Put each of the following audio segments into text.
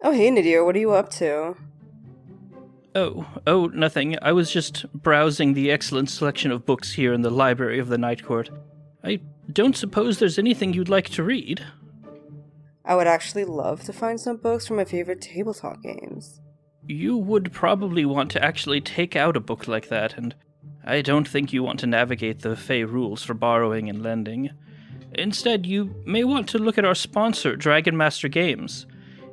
Oh, hey, Nadir, what are you up to? Oh, nothing. I was just browsing the excellent selection of books here in the library of the Night Court. I don't suppose there's anything you'd like to read? I would actually love to find some books for my favorite tabletop games. You would probably want to actually take out a book like that, and I don't think you want to navigate the Fey rules for borrowing and lending. Instead, you may want to look at our sponsor, Dragon Master Games.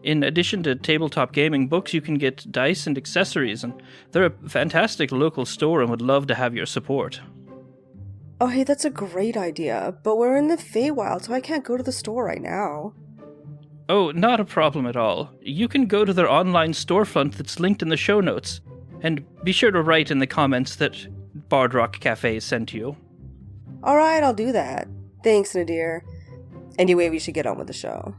In addition to tabletop gaming books, you can get dice and accessories, and they're a fantastic local store and would love to have your support. Oh, hey, that's a great idea, but we're in the Feywild, so I can't go to the store right now. Oh, not a problem at all. You can go to their online storefront that's linked in the show notes, and be sure to write in the comments that Bard Rock Cafe sent you. Alright, I'll do that. Thanks, Nadir. Anyway, we should get on with the show.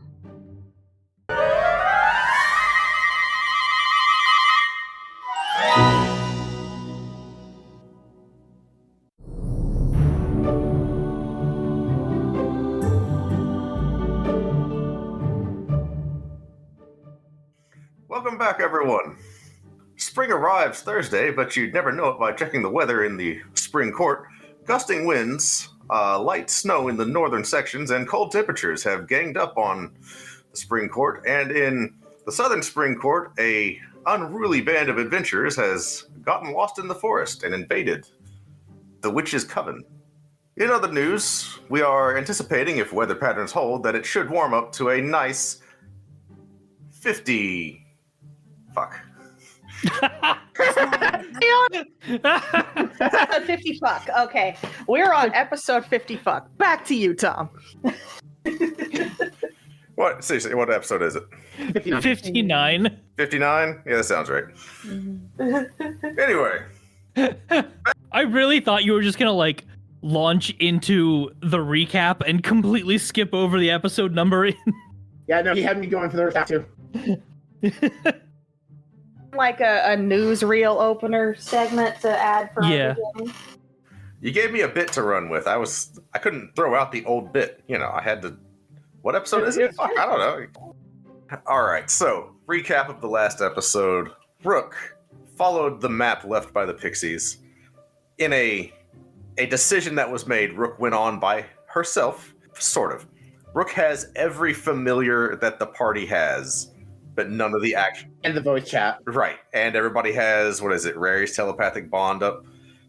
Welcome back, everyone. Spring arrives Thursday, but you'd never know it by checking the weather in the spring court. Gusting winds, light snow in the northern sections, and cold temperatures have ganged up on the spring court. And in the southern spring court, a unruly band of adventurers has gotten lost in the forest and invaded the witch's coven. In other news, we are anticipating, if weather patterns hold, that it should warm up to a nice 50... Fuck. 50 fuck. Okay. We're on episode 50 fuck. Back to you, Tom. What? Seriously, what episode is it? 59. 59? Yeah, that sounds right. Anyway. I really thought you were just gonna, launch into the recap and completely skip over the episode numbering. Yeah, no, he had me going for the recap too. Like a newsreel opener segment to add for Yeah. everything. You gave me a bit to run with. I couldn't throw out the old bit. I had to... What episode is it? Fuck, I don't know. Alright, so, recap of the last episode. Rook followed the map left by the Pixies. In a decision that was made, Rook went on by herself, sort of. Rook has every familiar that the party has, but none of the action. And the voice chat. Right. And everybody has, Rary's telepathic bond up.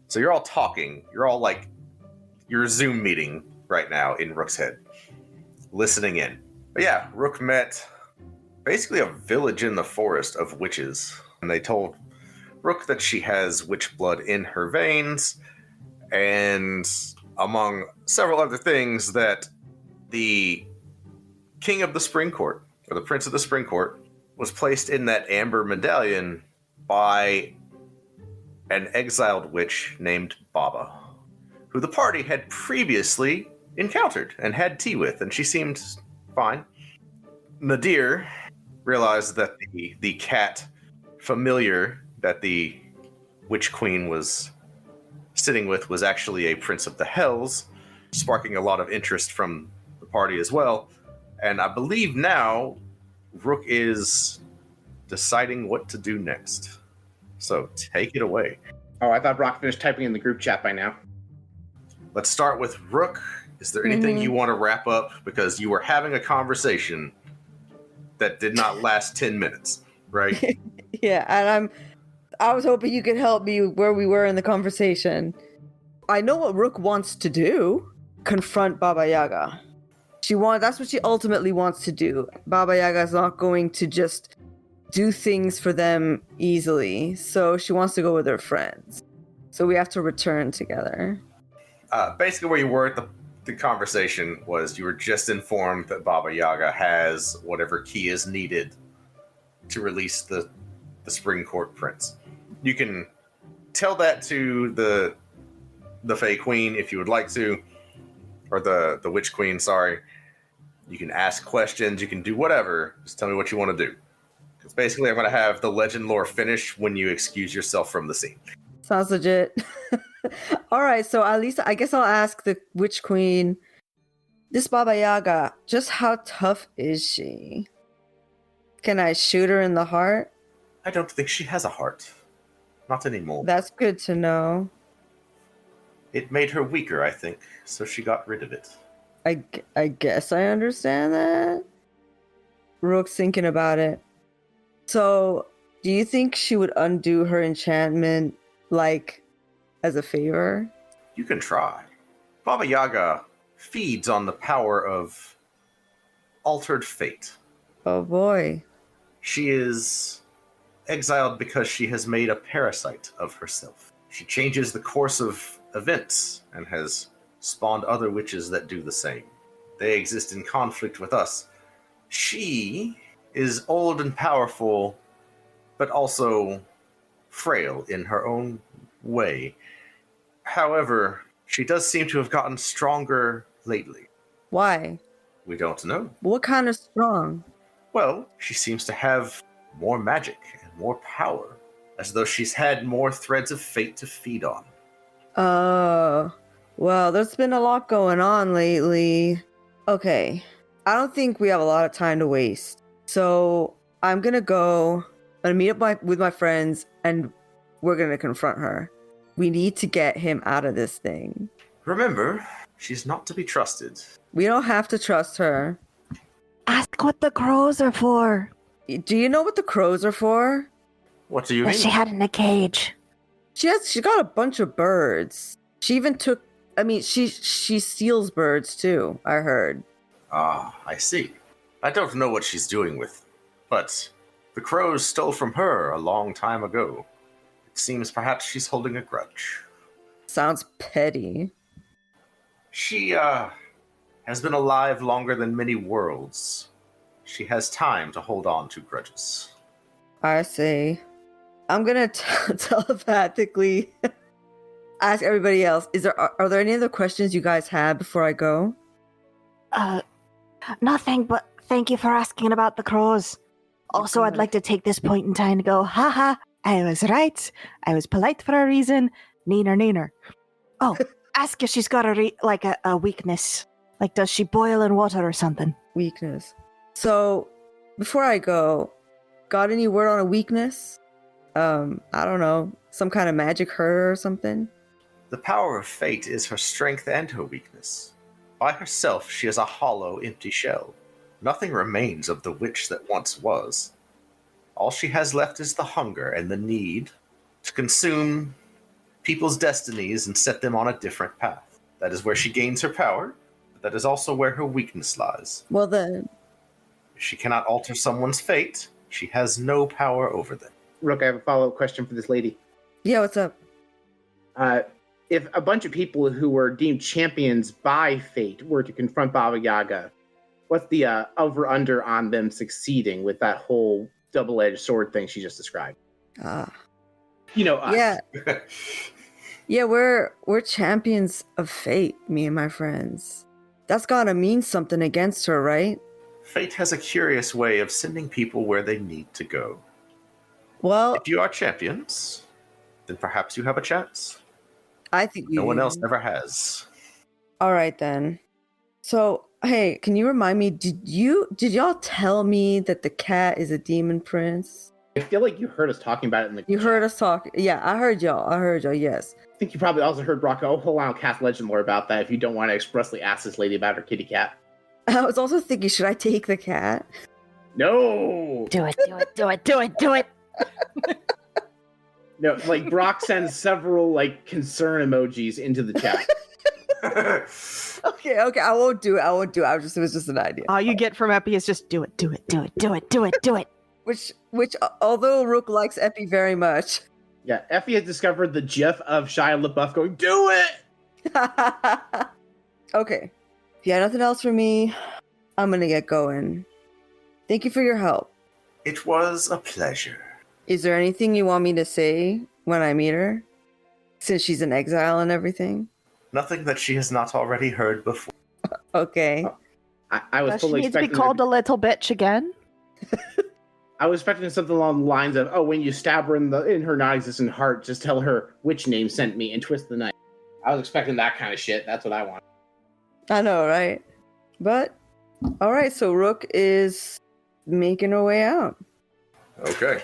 So you're all talking. You're all you're Zoom meeting right now in Rook's head. Listening in. But yeah, Rook met basically a village in the forest of witches. And they told Rook that she has witch blood in her veins. And among several other things, that the king of the Spring Court, or the prince of the Spring Court, was placed in that amber medallion by an exiled witch named Baba, who the party had previously encountered and had tea with, and she seemed fine. Nadir realized that the cat familiar that the witch queen was sitting with was actually a prince of the Hells, sparking a lot of interest from the party as well. And I believe now Rook is deciding what to do next. So take it away. Oh, I thought Brock finished typing in the group chat by now. Let's start with Rook. Is there anything you want to wrap up? Because you were having a conversation that did not last 10 minutes, right? Yeah, and I was hoping you could help me where we were in the conversation. I know what Rook wants to do. Confront Baba Yaga. That's what she ultimately wants to do. Baba Yaga is not going to just do things for them easily. So she wants to go with her friends. So we have to return together. Basically where you were at the conversation was you were just informed that Baba Yaga has whatever key is needed to release the Spring Court Prince. You can tell that to the Fey Queen if you would like to, or the Witch Queen, sorry. You can ask questions, you can do whatever. Just tell me what you want to do. Because basically I'm going to have the legend lore finish when you excuse yourself from the scene. Sounds legit. All right, so at least I guess I'll ask the Witch Queen This Baba Yaga, just how tough is she? Can I shoot her in the heart? I don't think she has a heart. Not anymore. That's good to know. It made her weaker, I think, so she got rid of it. I guess I understand that. Rook's thinking about it. So, do you think she would undo her enchantment, like, as a favor? You can try. Baba Yaga feeds on the power of altered fate. Oh boy. She is exiled because she has made a parasite of herself. She changes the course of events and has spawned other witches that do the same. They exist in conflict with us. She is old and powerful, but also frail in her own way. However, she does seem to have gotten stronger lately. Why? We don't know. What kind of strong? Well, she seems to have more magic and more power, as though she's had more threads of fate to feed on. Well, there's been a lot going on lately. Okay, I don't think we have a lot of time to waste. So I'm gonna meet up with my friends, and we're gonna confront her. We need to get him out of this thing. Remember, she's not to be trusted. We don't have to trust her. Ask what the crows are for. Do you know what the crows are for? What do you That mean? she had in a cage. She got a bunch of birds. She even took. I mean, she steals birds too. I heard. Ah, I see. I don't know what she's doing with, but the crows stole from her a long time ago. It seems perhaps she's holding a grudge. Sounds petty. She, has been alive longer than many worlds. She has time to hold on to grudges. I see. I'm gonna telepathically ask everybody else. Are there any other questions you guys had before I go? Nothing, but thank you for asking about the crows. Also, I'd like to take this point in time to go, haha, I was right. I was polite for a reason. Neener. Oh, ask if she's got a weakness. Like, does she boil in water or something? Weakness. So, before I go, got any word on a weakness? I don't know, some kind of magic hurt her or something? The power of fate is her strength and her weakness. By herself, she is a hollow, empty shell. Nothing remains of the witch that once was. All she has left is the hunger and the need to consume people's destinies and set them on a different path. That is where she gains her power, but that is also where her weakness lies. Well then. If she cannot alter someone's fate, she has no power over them. Rook, I have a follow-up question for this lady. Yeah, what's up? If a bunch of people who were deemed champions by fate were to confront Baba Yaga, what's the over-under on them succeeding with that whole double-edged sword thing she just described? You know us. Yeah. Yeah, we're champions of fate, me and my friends. That's gotta mean something against her, right? Fate has a curious way of sending people where they need to go. Well, If you are champions, then perhaps you have a chance. I think No one else ever has. All right then. So, hey, can you remind me? Did y'all tell me that the cat is a demon prince? I feel like you heard us talking about it in the You heard us talk. Yeah, I heard y'all. Yes. I think you probably also heard Brock go, hold on, cast legend lore about that if you don't want to expressly ask this lady about her kitty cat. I was also thinking, should I take the cat? No! Do it. No, like Brock sends several like concern emojis into the chat. Okay, I won't do it. It was just an idea. All you get from Epi is just do it. Which, although Rook likes Epi very much. Yeah, Effie has discovered the gif of Shia LaBeouf going, do it! Okay. If you have nothing else for me, I'm gonna get going. Thank you for your help. It was a pleasure. Is there anything you want me to say when I meet her? Since she's in exile and everything? Nothing that she has not already heard before. Okay. I was Does she fully need to be expecting called a little bitch again? I was expecting something along the lines of, when you stab her in her non-existent heart, just tell her which name sent me and twist the knife. I was expecting that kind of shit. That's what I want. I know, right? But, alright, so Rook is making her way out. Okay.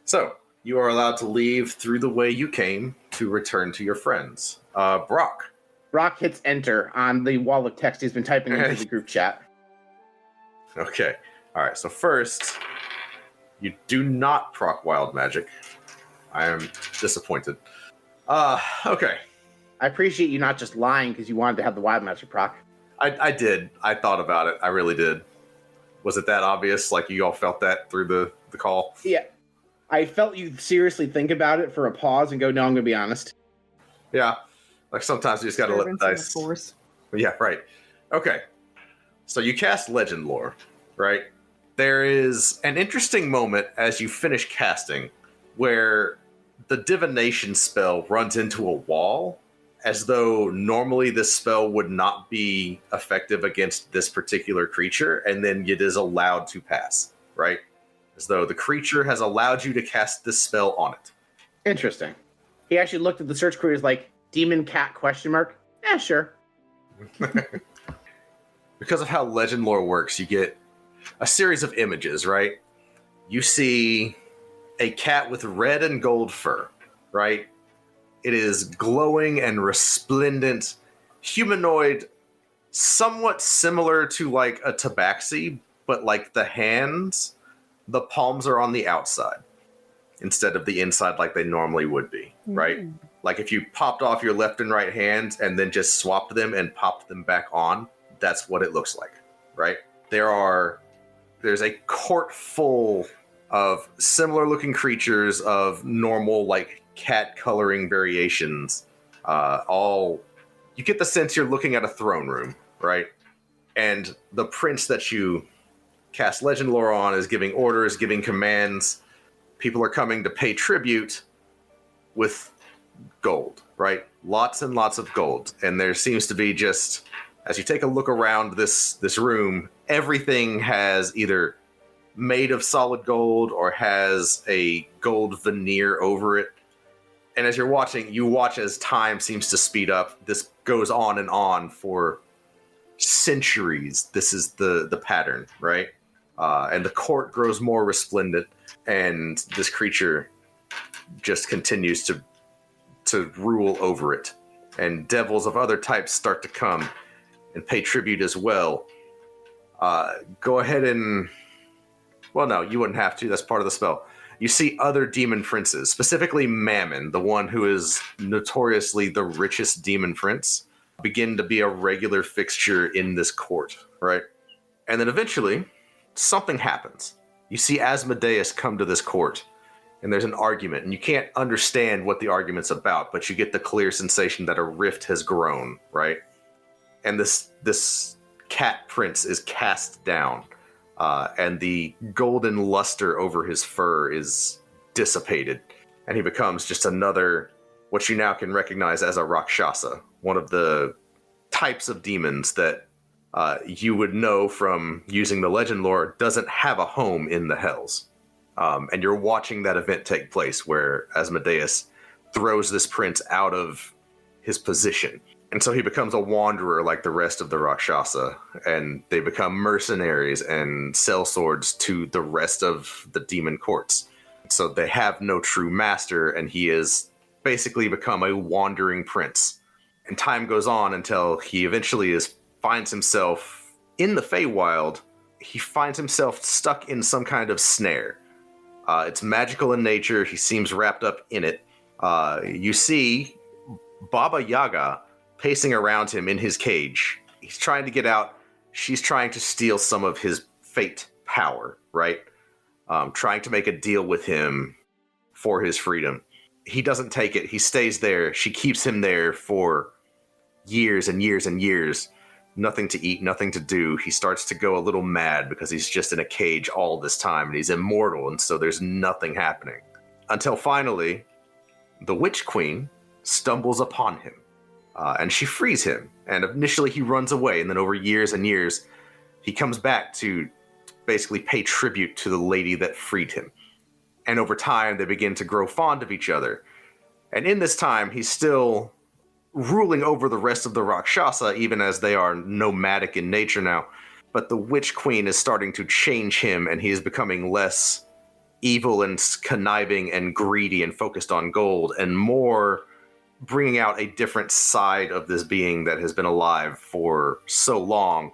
So, you are allowed to leave through the way you came to return to your friends. Brock. Brock hits enter on the wall of text he's been typing into the group chat. Okay. Alright, so first, you do not proc wild magic. I am disappointed. Okay. I appreciate you not just lying because you wanted to have the wild magic proc. I did. I thought about it. I really did. Was it that obvious? Like you all felt that through the call? Yeah. I felt you seriously think about it for a pause and go, no, I'm going to be honest. Yeah. Like sometimes you just got to let the dice. Force. Yeah, right. Okay. So you cast Legend Lore, right? There is an interesting moment as you finish casting where the divination spell runs into a wall, as though normally this spell would not be effective against this particular creature, and then it is allowed to pass, right? As though the creature has allowed you to cast this spell on it. Interesting. He actually looked at the search queries like, demon cat question mark? Yeah, sure. Because of how Legend Lore works, you get a series of images, right? You see a cat with red and gold fur, right? It is glowing and resplendent, humanoid, somewhat similar to like a tabaxi, but like the hands, the palms are on the outside instead of the inside like they normally would be, right? Like if you popped off your left and right hands and then just swapped them and popped them back on, that's what it looks like, right? There's a court full of similar looking creatures of normal like cat coloring variations. You get the sense you're looking at a throne room, right? And the prince that you cast Legend Lore on is giving orders, giving commands. People are coming to pay tribute with gold, right? Lots and lots of gold. And there seems to be just, as you take a look around this room, everything has either made of solid gold or has a gold veneer over it. And as you're watching, you watch as time seems to speed up. This goes on and on for centuries. This is the pattern, right? And the court grows more resplendent, and this creature just continues to rule over it. And devils of other types start to come and pay tribute as well. Go ahead and... Well, no, you wouldn't have to. That's part of the spell. You see other demon princes, specifically Mammon, the one who is notoriously the richest demon prince, begin to be a regular fixture in this court, right? And then eventually, something happens. You see Asmodeus come to this court, and there's an argument, and you can't understand what the argument's about, but you get the clear sensation that a rift has grown, right? And this cat prince is cast down. And the golden luster over his fur is dissipated, and he becomes just another, what you now can recognize as a Rakshasa, one of the types of demons that you would know from using the Legend Lore doesn't have a home in the Hells. And you're watching that event take place where Asmodeus throws this prince out of his position. And so he becomes a wanderer like the rest of the Rakshasa, and they become mercenaries and sellswords to the rest of the demon courts. So they have no true master, and he has basically become a wandering prince. And time goes on until he eventually finds himself in the Feywild. He finds himself stuck in some kind of snare. It's magical in nature. He seems wrapped up in it. You see Baba Yaga pacing around him in his cage. He's trying to get out. She's trying to steal some of his fate power, right? Trying to make a deal with him for his freedom. He doesn't take it. He stays there. She keeps him there for years and years and years. Nothing to eat, nothing to do. He starts to go a little mad because he's just in a cage all this time, and he's immortal, and so there's nothing happening. Until finally, the Witch Queen stumbles upon him. And she frees him. And initially he runs away, and then over years and years, he comes back to basically pay tribute to the lady that freed him. And over time, they begin to grow fond of each other. And in this time, he's still ruling over the rest of the Rakshasa, even as they are nomadic in nature now. But the Witch Queen is starting to change him, and he is becoming less evil and conniving and greedy and focused on gold, and more bringing out a different side of this being that has been alive for so long,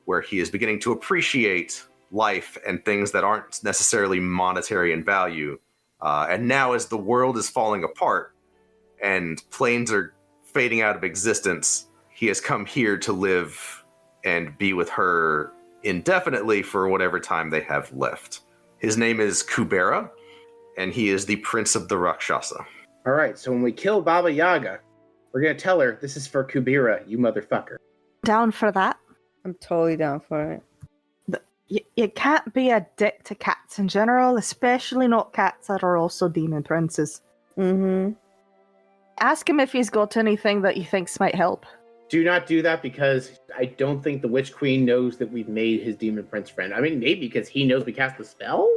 where he is beginning to appreciate life and things that aren't necessarily monetary in value. And now, as the world is falling apart and planes are fading out of existence, he has come here to live and be with her indefinitely for whatever time they have left. His name is Kubera, and he is the Prince of the Rakshasa. All right, so when we kill Baba Yaga, we're going to tell her, this is for Kubera, you motherfucker. Down for that. I'm totally down for it. You can't be a dick to cats in general, especially not cats that are also demon princes. Mm-hmm. Ask him if he's got anything that he thinks might help. Do not do that, because I don't think the Witch Queen knows that we've made his demon prince friend. I mean, maybe because he knows we cast the spell?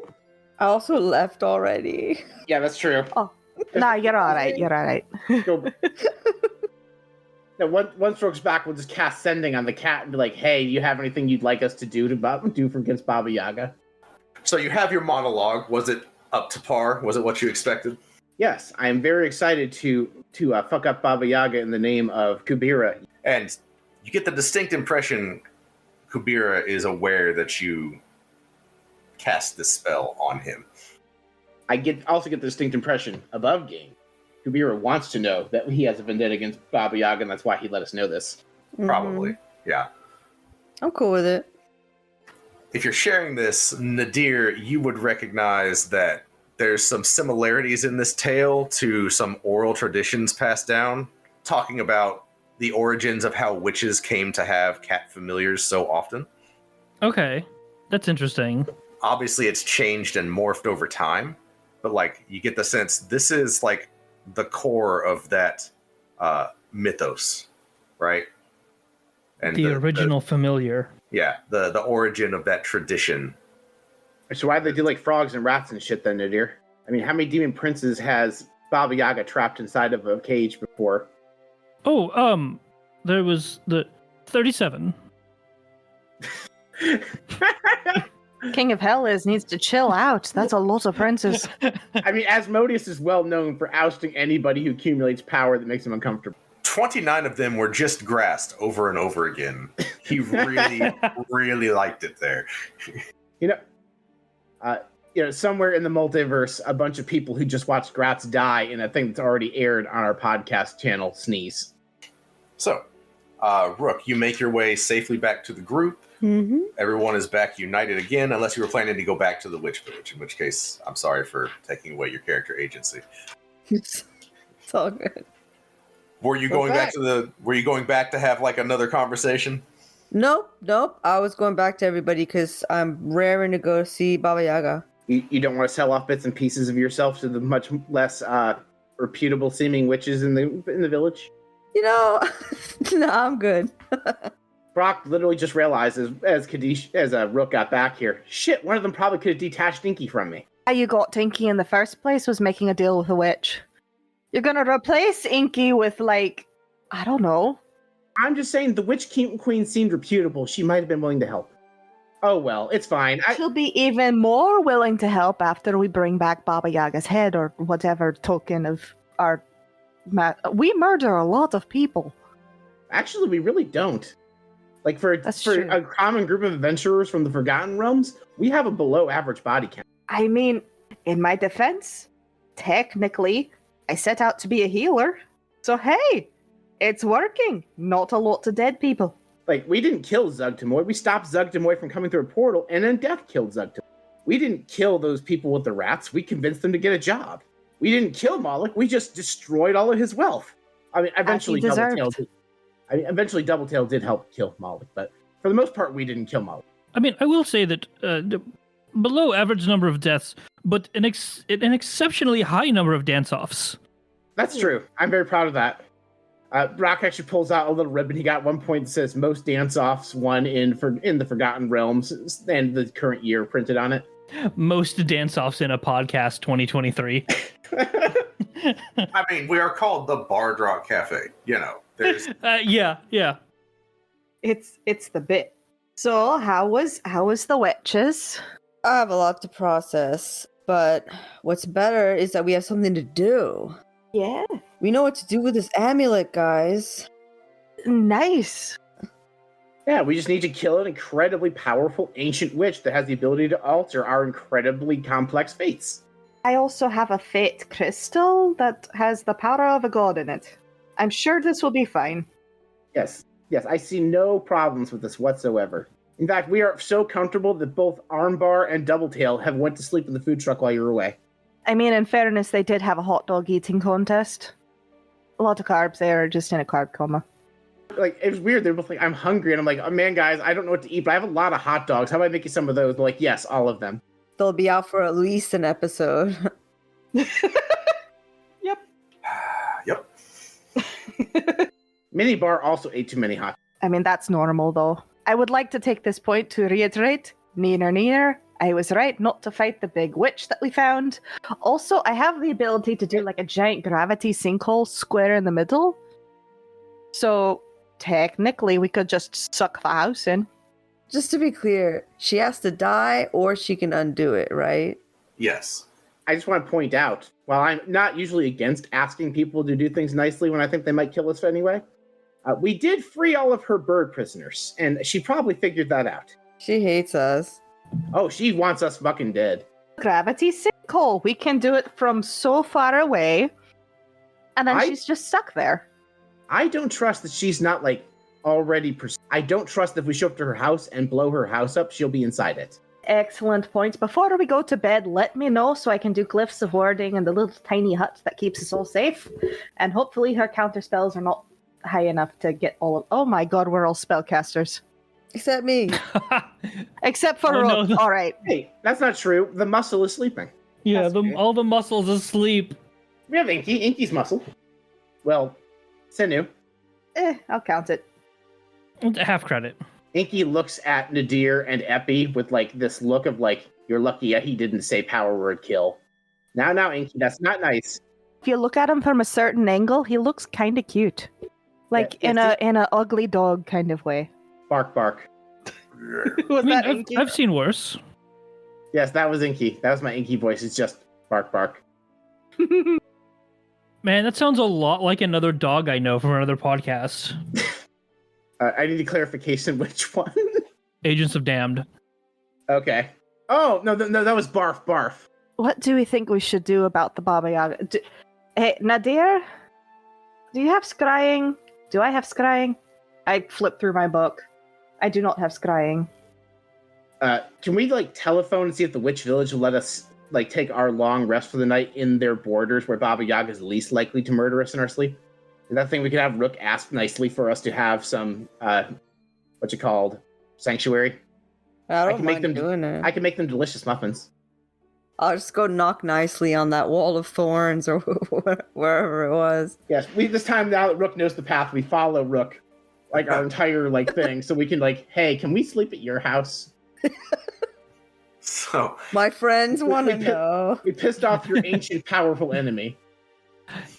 I also left already. Yeah, that's true. Oh, nah, you're alright, you're alright. Now, once Rogue's back, we'll just cast Sending on the cat and be like, hey, do you have anything you'd like us to do against Baba Yaga? So you have your monologue. Was it up to par? Was it what you expected? Yes, I am very excited to fuck up Baba Yaga in the name of Kubera. And you get the distinct impression Kubera is aware that you cast this spell on him. I also get the distinct impression above game, Kubera wants to know that he has a vendetta against Baba Yaga, and that's why he let us know this. Probably, yeah. I'm cool with it. If you're sharing this, Nadir, you would recognize that there's some similarities in this tale to some oral traditions passed down, talking about the origins of how witches came to have cat familiars so often. Okay, that's interesting. Obviously, it's changed and morphed over time, but like you get the sense this is like the core of that mythos, right? And The original familiar. Yeah, the origin of that tradition. So why do they do like frogs and rats and shit then, Nadir? I mean, how many demon princes has Baba Yaga trapped inside of a cage before? Oh, there was the 37. King of Hell needs to chill out. That's a lot of princes. I mean, Asmodeus is well known for ousting anybody who accumulates power that makes him uncomfortable. 29 of them were just grassed over and over again. He really, really liked it there. You know, somewhere in the multiverse, a bunch of people who just watched Gratz die in a thing that's already aired on our podcast channel sneeze. So, Rook, you make your way safely back to the group. Mm-hmm. Everyone is back united again, unless you were planning to go back to the Witch Village, in which case, I'm sorry for taking away your character agency. It's all good. Were you going back to have like another conversation? Nope. I was going back to everybody because I'm raring to go see Baba Yaga. You don't want to sell off bits and pieces of yourself to the much less reputable seeming witches in the village? You know, no, I'm good. Brock literally just realized as Rook got back here, shit, one of them probably could have detached Dinky from me. How you got Dinky in the first place was making a deal with a witch. You're gonna replace Inky with, like, I don't know. I'm just saying the Witch Queen seemed reputable. She might have been willing to help. Oh well, it's fine. She'll be even more willing to help after we bring back Baba Yaga's head or whatever token of our... We murder a lot of people. Actually, we really don't. Like, for true. a common group of adventurers from the Forgotten Realms, we have a below-average body count. I mean, in my defense, technically, I set out to be a healer. So hey, it's working. Not a lot of dead people. Like, we didn't kill Zugtamoy. We stopped Zugtamoy from coming through a portal, and then death killed Zugtamoy. We didn't kill those people with the rats. We convinced them to get a job. We didn't kill Moloch. We just destroyed all of his wealth. I mean, eventually Doubletail did help kill Moloch, but for the most part, we didn't kill Moloch. I mean, I will say that below average number of deaths, but an exceptionally high number of dance-offs. That's true. I'm very proud of that. Brock actually pulls out a little ribbon. He got 1 point that says most dance-offs won in the Forgotten Realms and the current year printed on it. Most dance-offs in a podcast 2023. I mean, we are called the Bard Rock Cafe, you know. There's Yeah. It's the bit. So how was the witches? I have a lot to process, but what's better is that we have something to do. Yeah. We know what to do with this amulet, guys. Nice. Yeah, we just need to kill an incredibly powerful ancient witch that has the ability to alter our incredibly complex fates. I also have a fate crystal that has the power of a god in it. I'm sure this will be fine. Yes, I see no problems with this whatsoever. In fact, we are so comfortable that both Armbar and Doubletail have went to sleep in the food truck while you were away. I mean, in fairness, they did have a hot dog eating contest. A lot of carbs there, just in a carb coma. Like, it was weird. They're both like, I'm hungry. And I'm like, oh man, guys, I don't know what to eat, but I have a lot of hot dogs. How about I make you some of those? They're like, yes, all of them. They'll be out for at least an episode. Yep. Yep. Minibar also ate too many hot. I mean, that's normal, though. I would like to take this point to reiterate, neener, I was right not to fight the big witch that we found. Also, I have the ability to do like a giant gravity sinkhole square in the middle. So, technically, we could just suck the house in. Just to be clear, she has to die or she can undo it, right? Yes. I just want to point out, while I'm not usually against asking people to do things nicely when I think they might kill us anyway, we did free all of her bird prisoners, and she probably figured that out. She hates us. Oh, she wants us fucking dead. Gravity sinkhole. We can do it from so far away, and then she's just stuck there. I don't trust that she's not, like, already... I don't trust that if we show up to her house and blow her house up, she'll be inside it. Excellent point. Before we go to bed, let me know so I can do glyphs of warding and the little tiny hut that keeps us all safe. And hopefully her counter spells are not high enough to get all of... Oh my god, we're all spellcasters. Except me. Except for Rook. No. All right. Hey, that's not true. The muscle is sleeping. Yeah, That's weird. all the muscles asleep. We have Inky. Inky's muscle. Well, Senu. I'll count it. Half credit. Inky looks at Nadir and Epi with, like, this look of, like, you're lucky he didn't say power word kill. Now, Inky, that's not nice. If you look at him from a certain angle, he looks kind of cute. Like, Yeah, in a ugly dog kind of way. Bark, bark. Was that I've, Inky? I've seen worse. Yes, that was Inky. That was my Inky voice. It's just bark, bark. Man, that sounds a lot like another dog I know from another podcast. I need a clarification. Which one? Agents of Damned. Okay. Oh, no, that was Barf, Barf. What do we think we should do about the Baba Yaga? Hey, Nadir? Do you have scrying? Do I have scrying? I flipped through my book. I do not have scrying. Can we, like, telephone and see if the Witch Village will let us, like, take our long rest for the night in their borders where Baba Yaga is least likely to murder us in our sleep? Is that thing we could have Rook ask nicely for us to have some, sanctuary? I don't can make mind them doing it. I can make them delicious muffins. I'll just go knock nicely on that wall of thorns or wherever it was. Yes, this time now that Rook knows the path, we follow Rook, like, our entire, like, thing, so we can, like, hey, can we sleep at your house? So My friends want to know. We pissed off your ancient, powerful enemy.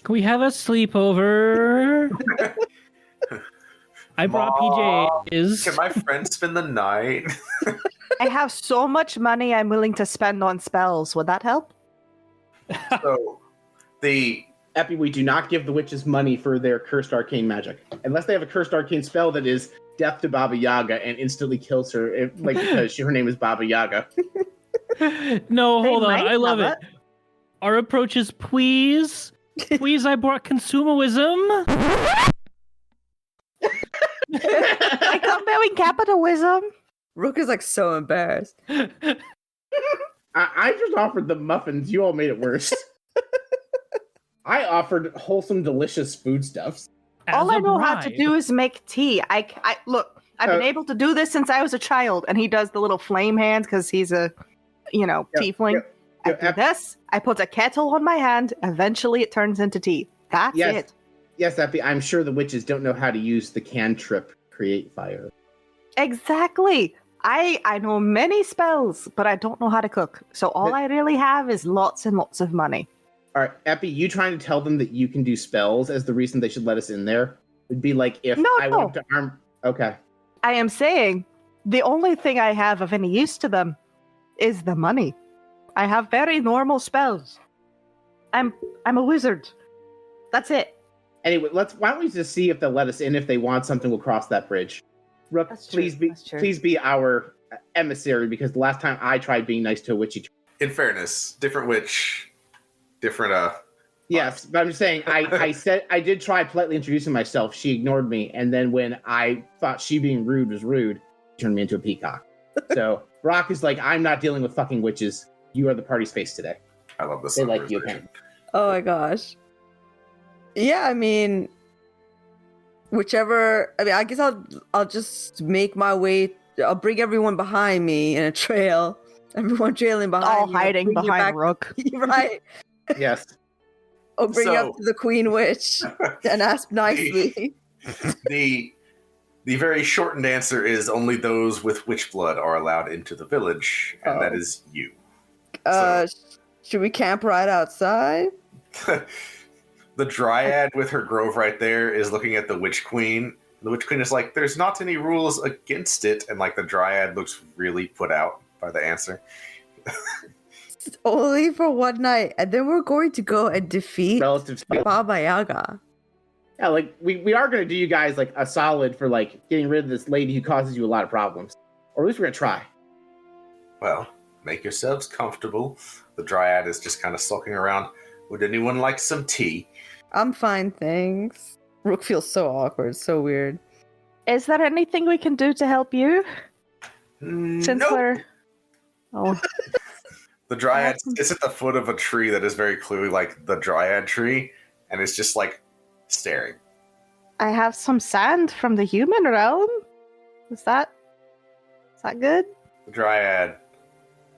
Can we have a sleepover? I brought Mom, PJs. can my friend spend the night? I have so much money I'm willing to spend on spells. Would that help? So the Epi, we do not give the witches money for their cursed arcane magic. Unless they have a cursed arcane spell that is death to Baba Yaga and instantly kills her, because her name is Baba Yaga. No, They hold on. might I love have it. Our approach is please. Please, I brought consumerism. I come bearing capitalism. Rook is like so embarrassed. I just offered the muffins. You all made it worse. I offered wholesome, delicious foodstuffs. All As I a know how to bride. do is make tea. I look, I've been able to do this since I was a child, and he does the little flame hands because he's a, tiefling. I do this. I put a kettle on my hand. Eventually, it turns into tea. That's Yes. it. Yes, Epi, I'm sure the witches don't know how to use the cantrip create fire. Exactly. I know many spells, but I don't know how to cook. So all I really have is lots and lots of money. All right, Epi, you trying to tell them that you can do spells as the reason they should let us in there? It'd be like if No, I no. went to arm. Okay. I am saying the only thing I have of any use to them is the money. I have very normal spells. I'm a wizard. That's it. Anyway, why don't we just see if they'll let us in? If they want something, we'll cross that bridge. Rook, That's true, that's true. please be our emissary, because the last time I tried being nice to a witchy. In fairness, different witch, different Yes, but I'm just saying, I did try politely introducing myself. She ignored me, and then when I thought she being rude was rude, she turned me into a peacock. So Brock is like, I'm not dealing with fucking witches. You are the party space today. I love this. They like you, summarization. apparently. Oh my gosh. Yeah, I mean, whichever. I mean, I guess I'll just make my way. I'll bring everyone behind me in a trail. Everyone trailing behind. All me, bring hiding you behind back- Rook. right. Yes. I'll bring you So- up to the Queen Witch and ask nicely. the very shortened answer is only those with witch blood are allowed into the village, and that Oh. is you. Should we camp right outside? The dryad with her grove right there is looking at the witch queen. The witch queen is like, there's not any rules against it, and like the dryad looks really put out by the answer. It's only for one night, and then we're going to go and defeat Relative skill. Baba Yaga. Yeah, like we are gonna do you guys like a solid for like getting rid of this lady who causes you a lot of problems. Or at least we're gonna try. Well, make yourselves comfortable. The dryad is just kind of sulking around. Would anyone like some tea? I'm fine, thanks. Rook feels so awkward, so weird. Is there anything we can do to help you? Since Nope. we're... Oh, The dryad is at the foot of a tree that is very clearly like the dryad tree, and it's just like staring. I have some sand from the human realm. Is that good? The dryad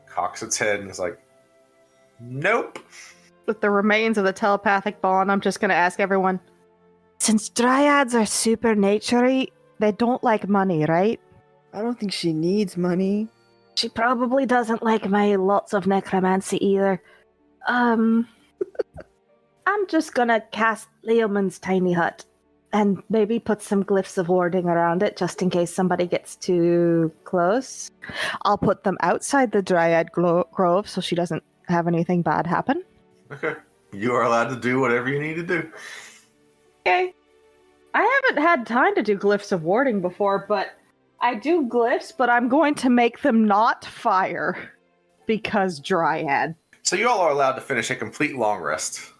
cocks its head and is like, nope. With the remains of the telepathic bond, I'm just going to ask everyone. Since dryads are supernaturey, They don't like money, right? I don't think she needs money. she probably doesn't like my lots of necromancy either. I'm just gonna cast Leomund's tiny hut and maybe put some glyphs of warding around it just in case somebody gets too close. I'll put them outside the Dryad Grove so she doesn't have anything bad happen. Okay. You are allowed to do whatever you need to do. Okay. I haven't had time to do glyphs of warding before, but I do glyphs, but I'm going to make them not fire because Dryad. So you all are allowed to finish a complete long rest.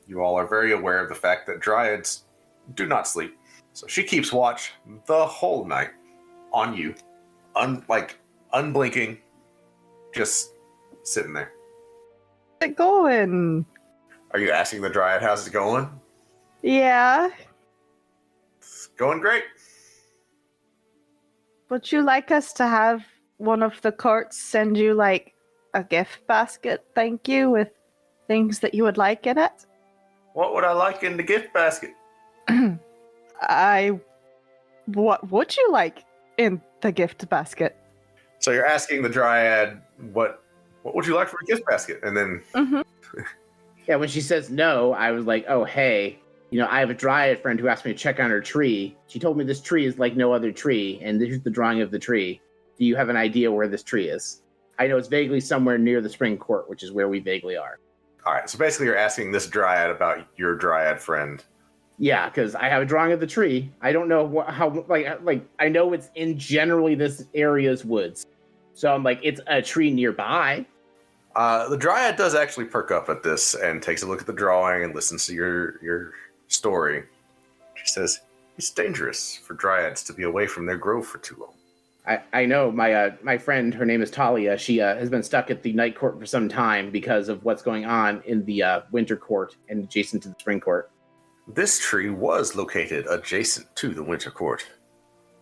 You all are very aware of the fact that dryads do not sleep. So she keeps watch the whole night on you. Unblinking. Just sitting there. How's it going? Are you asking the dryad how's it going? Yeah. It's going great. Would you like us to have one of the courts send you like a gift basket, thank you, with things that you would like in it? What would I like in the gift basket? What would you like in the gift basket? So you're asking the dryad what would you like for a gift basket? And then Yeah, when she says no, I was like, oh, hey, I have a dryad friend who asked me to check on her tree. She told me this tree is like no other tree, and this is the drawing of the tree. Do you have an idea where this tree is? I know it's vaguely somewhere near the spring court, which is where we vaguely are. all right, so basically you're asking this dryad about your dryad friend. Yeah, because I have a drawing of the tree. I don't know how I know it's in generally this area's woods. So I'm like, it's a tree nearby. The dryad does actually perk up at this and takes a look at the drawing and listens to your story. She says, it's dangerous for dryads to be away from their grove for too long. I know my friend, her name is Talia. She has been stuck at the night court for some time because of what's going on in the winter court and adjacent to the spring court. This tree was located adjacent to the winter court.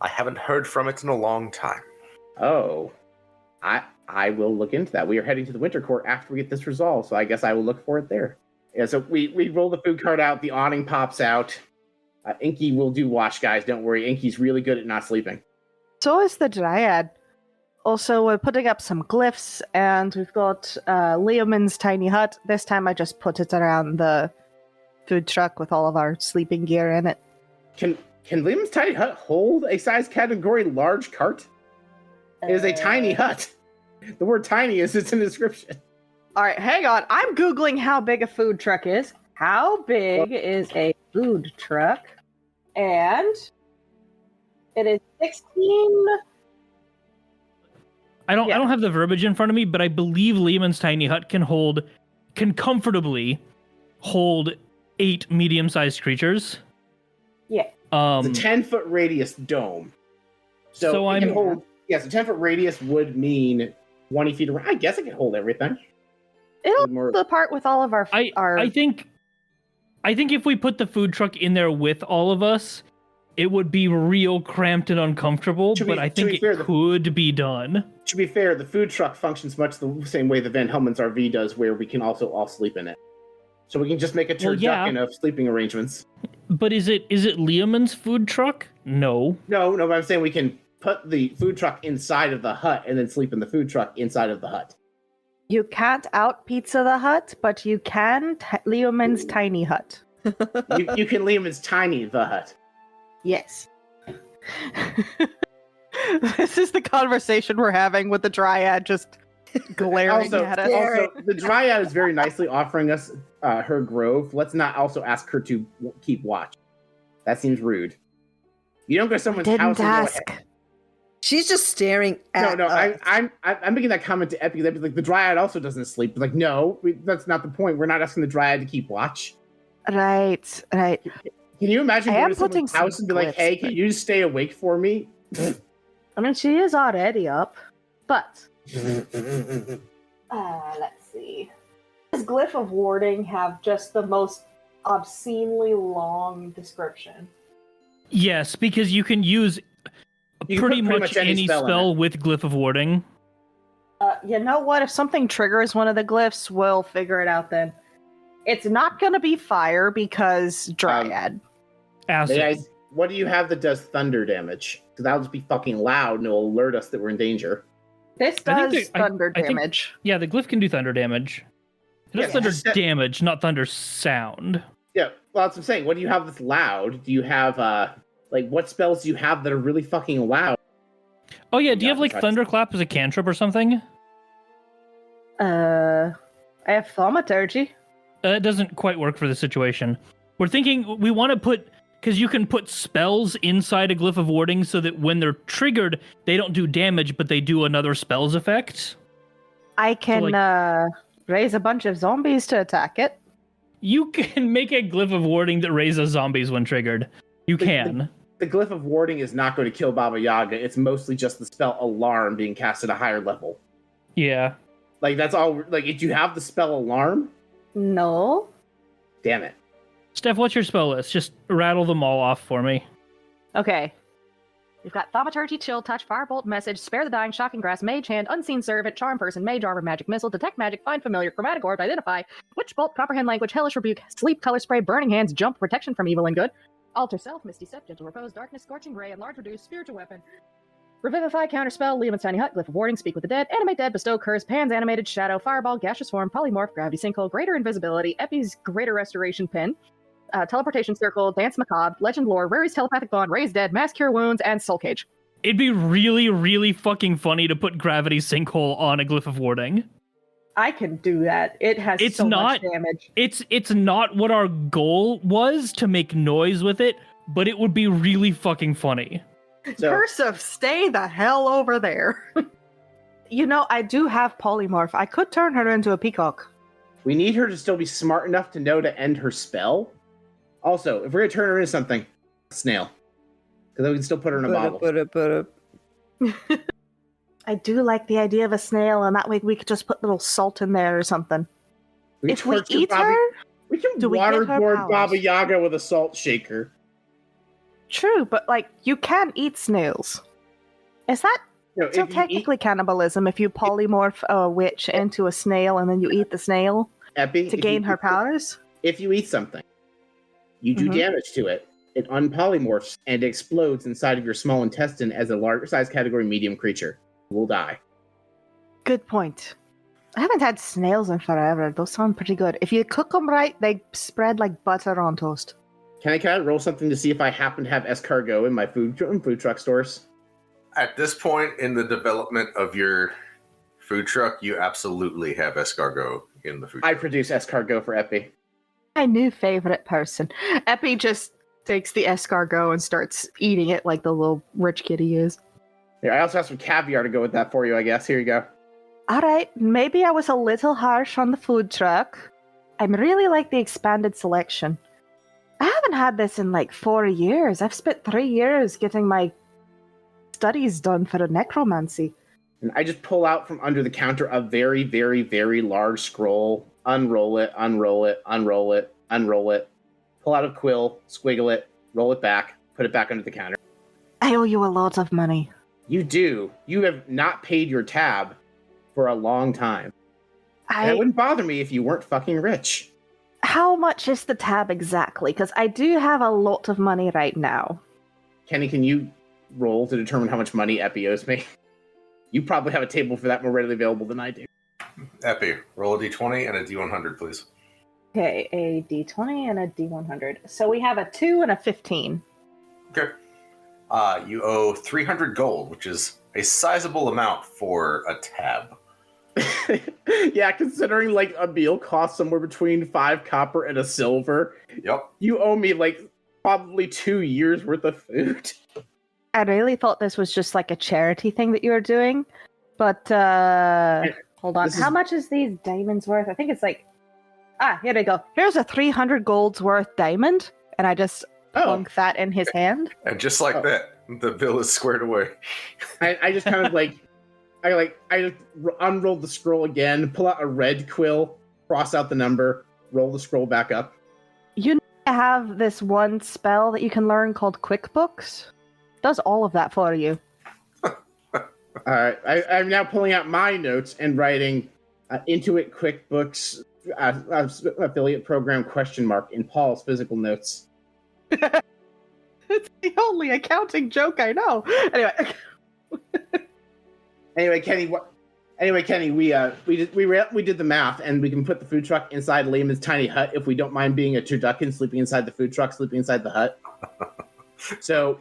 I haven't heard from it in a long time. Oh, I will look into that. We are heading to the winter court after we get this resolved, so I guess I will look for it there. Yeah, so we roll the food cart out, the awning pops out. Inky will do watch, guys. Don't worry. Inky's really good at not sleeping. So is the Dryad. Also, we're putting up some glyphs, and we've got Leomund's tiny hut. This time I just put it around the food truck with all of our sleeping gear in it. Can Liam's tiny hut hold a size category large cart? It is a tiny hut. The word tiny is its in the description. All right, hang on. I'm Googling how big a food truck is. How big is a food truck? And it is 16. I don't have the verbiage in front of me, but I believe Lehman's tiny hut can comfortably hold 8 medium-sized creatures. Yeah. It's a 10-foot radius dome. So it can hold. Yes, a 10-foot radius would mean 20 feet around. I guess it can hold everything. It'll hold the part with all of our. I think if we put the food truck in there with all of us, it would be real cramped and uncomfortable. But I think it could be done. To be fair, the food truck functions much the same way the Van Helmen's RV does, where we can also all sleep in it. So we can just make a turducken of sleeping arrangements. But is it Lehman's food truck? No. No, but I'm saying we can put the food truck inside of the hut and then sleep in the food truck inside of the hut. You can't out pizza the hut, but you can Lehman's tiny hut. you can Lehman's tiny the hut. Yes. This is the conversation we're having with the Dryad just glaring at us. Also, the Dryad is very nicely offering us her grove. Let's not also ask her to keep watch. That seems rude. You don't go to someone's house and ask. She's just staring at us. I'm making that comment to Epi. That like the Dryad also doesn't sleep. Like, no, that's not the point. We're not asking the Dryad to keep watch. Right. Can you imagine going to someone's house and be like, "Hey, can you just stay awake for me?" I mean, she is already up, but let's see. Does Glyph of Warding have just the most obscenely long description? Yes, because you can use pretty much any spell with Glyph of Warding. You know what? If something triggers one of the glyphs, we'll figure it out then. It's not going to be fire because Dryad. Acid. What do you have that does thunder damage? Because that'll just be fucking loud and it'll alert us that we're in danger. This does thunder damage. Yeah, the glyph can do thunder damage. It does thunder damage, not thunder sound. Yeah, well, that's what I'm saying. What do you have that's loud? Do you have, what spells do you have that are really fucking loud? Oh, yeah, do you have, Thunderclap as a cantrip or something? I have Thaumaturgy. It doesn't quite work for the situation. We're thinking we want to put... Because you can put spells inside a Glyph of Warding so that when they're triggered, they don't do damage, but they do another spell's effect. I can raise a bunch of zombies to attack it. You can make a Glyph of Warding that raises zombies when triggered. You can. The Glyph of Warding is not going to kill Baba Yaga. It's mostly just the spell Alarm being cast at a higher level. Yeah. That's all. Did you have the spell Alarm? No. Damn it. Steph, what's your spell list? Just rattle them all off for me. Okay. We've got Thaumaturgy, Chill, Touch, Firebolt, Message, Spare the Dying, Shocking Grass, Mage Hand, Unseen Servant, Charm Person, Mage Armor, Magic Missile, Detect Magic, Find Familiar, Chromatic Orb, Identify, Witch Bolt, Comprehend Language, Hellish Rebuke, Sleep, Color Spray, Burning Hands, Jump, Protection from Evil and Good, Alter Self, Misty Step, Gentle Repose, Darkness, Scorching Ray, Enlarge Reduce, Spiritual Weapon, Revivify, Counterspell, Lehman's Tiny Hut, Glyph of Warding, Speak with the Dead, Animate Dead, Bestow Curse, Pan's Animated Shadow, Fireball, Gaseous Form, Polymorph, Gravity Sinkhole, Greater Invisibility, Epi's Greater Restoration Pin, Teleportation Circle, Dance Macabre, Legend Lore, Rary's Telepathic Bond, Raise Dead, Mass Cure Wounds, and Soul Cage. It'd be really, really fucking funny to put Gravity Sinkhole on a Glyph of Warding. I can do that. It has much damage. It's not what our goal was to make noise with it, but it would be really fucking funny. Cursive, stay the hell over there. I do have Polymorph. I could turn her into a peacock. We need her to still be smart enough to know to end her spell. Also, if we're going to turn her into something, snail. Because then we can still put her in a bottle. I do like the idea of a snail, and that way we could just put little salt in there or something. If we eat her, we can waterboard Baba Yaga with a salt shaker. True, but you can eat snails. Is that so technically cannibalism if you polymorph a witch into a snail and then you eat the snail to gain her powers? If you eat something, you do damage to it. It unpolymorphs and explodes inside of your small intestine as a larger size category medium creature. You will die. Good point. I haven't had snails in forever. Those sound pretty good. If you cook them right, they spread like butter on toast. Can I roll something to see if I happen to have escargot in my food truck stores? At this point in the development of your food truck, you absolutely have escargot in the food I truck. produce escargot for Epi. My new favorite person. Epi just takes the escargot and starts eating it like the little rich kid he is. Here, I also have some caviar to go with that for you, I guess. Here you go. All right, maybe I was a little harsh on the food truck. I really like the expanded selection. I haven't had this in like 4 years. I've spent 3 years getting my studies done for the necromancy. And I just pull out from under the counter a very, very, very large scroll. Unroll it, unroll it, unroll it, unroll it. Pull out a quill, squiggle it, roll it back, put it back under the counter. I owe you a lot of money. You do. You have not paid your tab for a long time. And it wouldn't bother me if you weren't fucking rich. How much is the tab exactly? Because I do have a lot of money right now. Kenny, can you roll to determine how much money Epi owes me? You probably have a table for that more readily available than I do. Epi, roll a d20 and a d100, please. Okay, a d20 and a d100. So we have a 2 and a 15. Okay. You owe 300 gold, which is a sizable amount for a tab. Yeah, considering like a meal costs somewhere between 5 copper and a silver. Yep. You owe me like probably 2 years worth of food. I really thought this was just like a charity thing that you were doing. But, hold on. How much is these diamonds worth? I think it's like... here they go. Here's a 300 gold's worth diamond. And I just plunk that in his hand. And just like that, the bill is squared away. I just kind of like... I just unroll the scroll again, pull out a red quill, cross out the number, roll the scroll back up. You have this one spell that you can learn called QuickBooks. Does all of that for you. Alright, I'm now pulling out my notes and writing Intuit QuickBooks affiliate program ? In Paul's physical notes. It's the only accounting joke I know. Anyway, Kenny, we did the math, and we can put the food truck inside Lehman's tiny hut if we don't mind being a turducken sleeping inside the food truck, sleeping inside the hut. So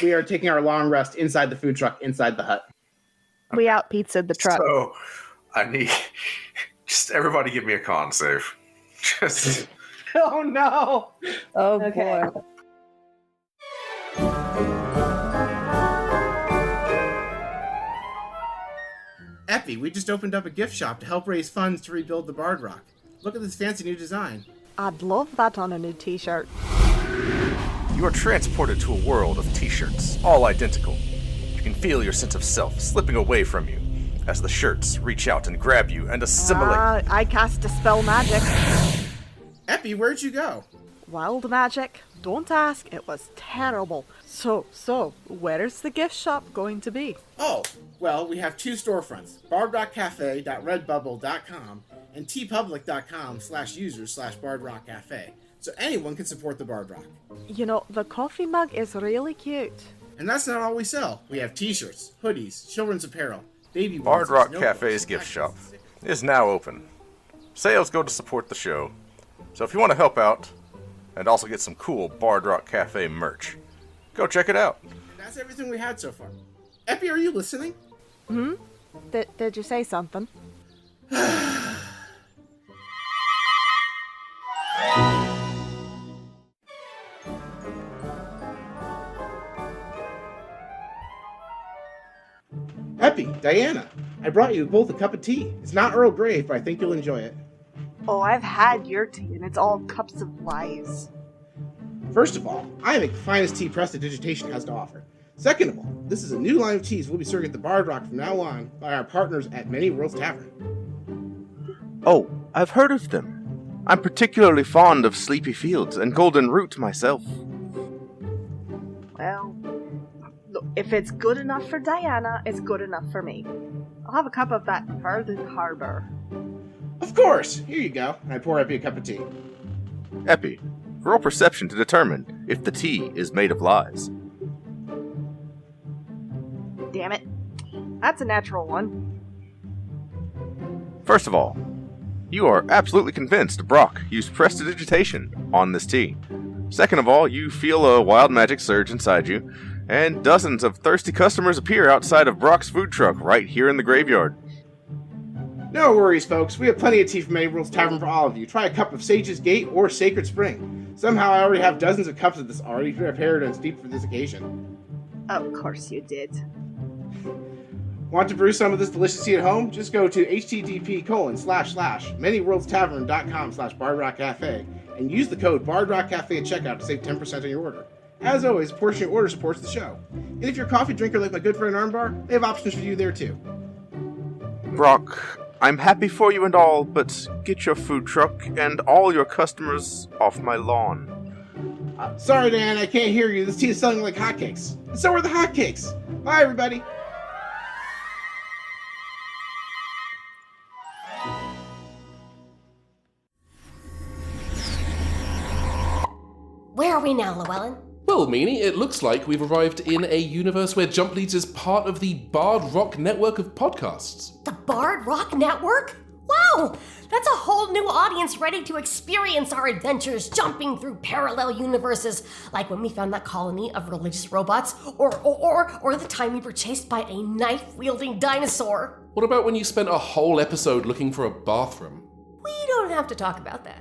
we are taking our long rest inside the food truck, inside the hut. We out pizza'd the truck. So I need just everybody give me a con save. Just Oh no! Oh Okay. boy. Epi, we just opened up a gift shop to help raise funds to rebuild the Bard Rock. Look at this fancy new design. I'd love that on a new t-shirt. you are transported to a world of t-shirts, all identical. You can feel your sense of self slipping away from you as the shirts reach out and grab you and assimilate. I cast Dispel Magic. Epi, where'd you go? Wild magic. Don't ask. It was terrible. So, where's the gift shop going to be? Oh, well, we have two storefronts, bardrockcafe.redbubble.com and tpublic.com/users/bardrockcafe, so anyone can support the Bard Rock. You know, the coffee mug is really cute. And that's not all we sell. We have t-shirts, hoodies, children's apparel, baby Bard onesies, Rock notebooks, Cafe's gift shop stickers. is now open. Sales go to support the show, so if you want to help out and also get some cool Bard Rock Cafe merch, go check it out. And that's everything we had so far. Epi, are you listening? Did you say something? Epi, Diana, I brought you both a cup of tea. It's not Earl Grey, but I think you'll enjoy it. Oh, I've had your tea, and it's all cups of lies. First of all, I make the finest tea prestidigitation has to offer. Second of all, this is a new line of teas we'll be serving at the Bard Rock from now on by our partners at Many Worlds Tavern. Oh, I've heard of them. I'm particularly fond of Sleepy Fields and Golden Root myself. Well, look, if it's good enough for Diana, it's good enough for me. I'll have a cup of that Farthing Harbor. Of course! Here you go. And I pour Epi a cup of tea. Epi, roll perception to determine if the tea is made of lies. Damn it. That's a natural one. First of all, you are absolutely convinced Brock used prestidigitation on this tea. Second of all, you feel a wild magic surge inside you, and dozens of thirsty customers appear outside of Brock's food truck right here in the graveyard. No worries, folks. We have plenty of tea from Many Worlds Tavern for all of you. Try a cup of Sage's Gate or Sacred Spring. Somehow I already have dozens of cups of this already prepared and steeped for this occasion. Of course you did. Want to brew some of this delicious tea at home? Just go to http://manyworldstavern.com/bardrockcafe and use the code BardrockCafe at checkout to save 10% on your order. As always, a portion of your order supports the show. And if you're a coffee drinker like my good friend Armbar, they have options for you there too. Brock, I'm happy for you and all, but get your food truck and all your customers off my lawn. Sorry, Dan, I can't hear you. This tea is selling like hotcakes. And so are the hotcakes. Bye, everybody. Where are we now, Llewellyn? Well, Meanie, it looks like we've arrived in a universe where Jump Leads is part of the Bard Rock network of podcasts. The Bard Rock Network? Wow! That's a whole new audience ready to experience our adventures jumping through parallel universes, like when we found that colony of religious robots, or the time we were chased by a knife-wielding dinosaur. What about when you spent a whole episode looking for a bathroom? We don't have to talk about that.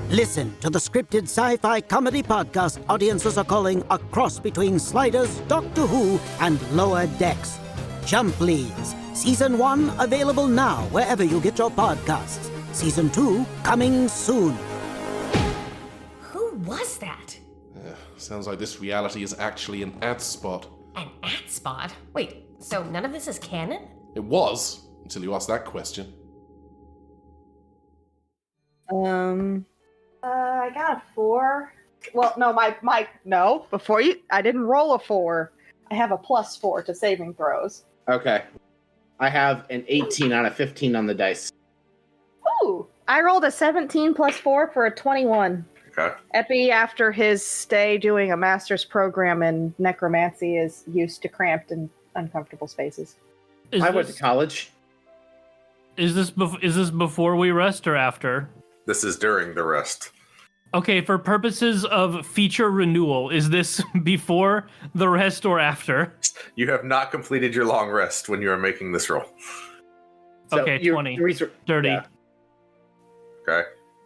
Listen to the scripted sci-fi comedy podcast audiences are calling a cross between Sliders, Doctor Who, and Lower Decks. Jump Leads. Season 1 available now wherever you get your podcasts. Season 2 coming soon. Who was that? Sounds like this reality is actually an ad spot. An ad spot? Wait, so none of this is canon? It was, until you asked that question. I got a 4. Well, no, no. Before you, I didn't roll a 4. I have a +4 to saving throws. Okay. I have an 18 on a 15 on the dice. Ooh, I rolled a 17 +4 for a 21. Okay. Epi, after his stay doing a master's program in necromancy, is used to cramped and uncomfortable spaces. I went to college. Is this before we rest or after? This is during the rest. Okay, for purposes of feature renewal, is this before the rest or after? You have not completed your long rest when you are making this roll. So Okay, 20. 30. Yeah. Okay.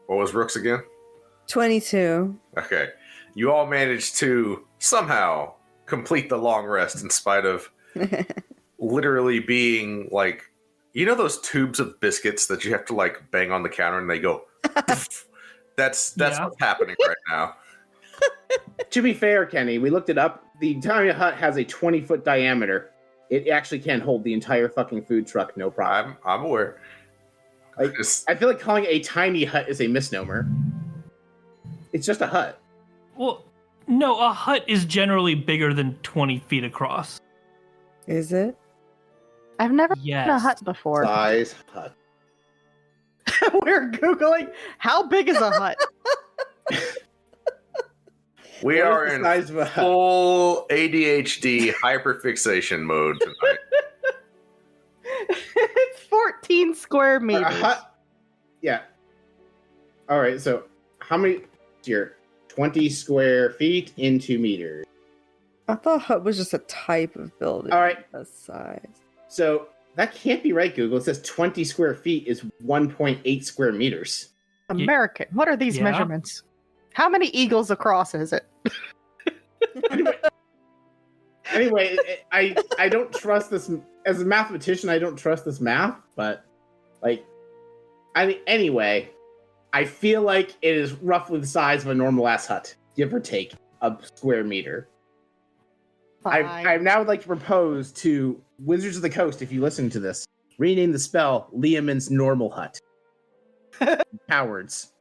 What was Rook's again? 22. Okay. You all managed to somehow complete the long rest in spite of literally being like, you know those tubes of biscuits that you have to like bang on the counter and they go That's what's happening right now. To be fair, Kenny, we looked it up. The tiny hut has a 20-foot diameter. It actually can hold the entire fucking food truck, no problem. I'm aware. I feel like calling it a tiny hut is a misnomer. It's just a hut. Well, no, a hut is generally bigger than 20 feet across. Is it? I've never Yes. seen a hut before. Size hut. We're Googling, how big is a hut? We What are is the in size of a hut? full ADHD hyperfixation mode tonight. It's 14 square meters. A hut? Yeah. All right, so how many here? 20 square feet into meters. I thought hut was just a type of building. All right. A size. So that can't be right, Google. It says 20 square feet is 1.8 square meters. American. What are these Yeah. measurements? How many eagles across is it? Anyway, I don't trust this as a mathematician. I don't trust this math, but anyway, I feel like it is roughly the size of a normal ass hut, give or take a square meter. I now would like to propose to Wizards of the Coast, if you listen to this, rename the spell Liamon's Normal Hut. Cowards.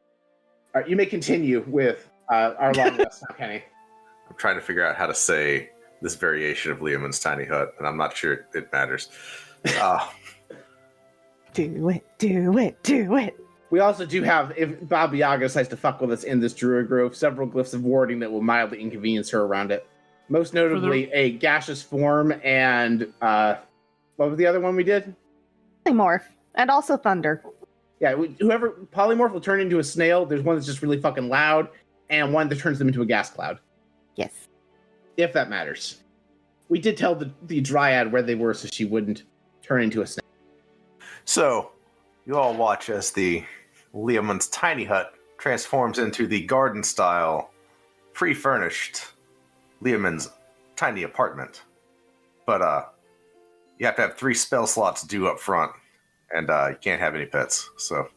All right, you may continue with our long rest now, Kenny. I'm trying to figure out how to say this variation of Liamon's tiny hut, and I'm not sure it matters. Do it. We also do have, if Baba Yaga decides to fuck with us in this Druid Grove, several glyphs of warding that will mildly inconvenience her around it. Most notably, a gaseous form and, what was the other one we did? Polymorph. And also thunder. Yeah, whoever, Polymorph will turn into a snail. There's one that's just really fucking loud. and one that turns them into a gas cloud. Yes. If that matters. We did tell the dryad where they were so she wouldn't turn into a snake. So, you all watch as the Leoman's tiny hut transforms into the garden-style, pre-furnished Leoman's tiny apartment. But, you have to have 3 spell slots due up front, and you can't have any pets, so...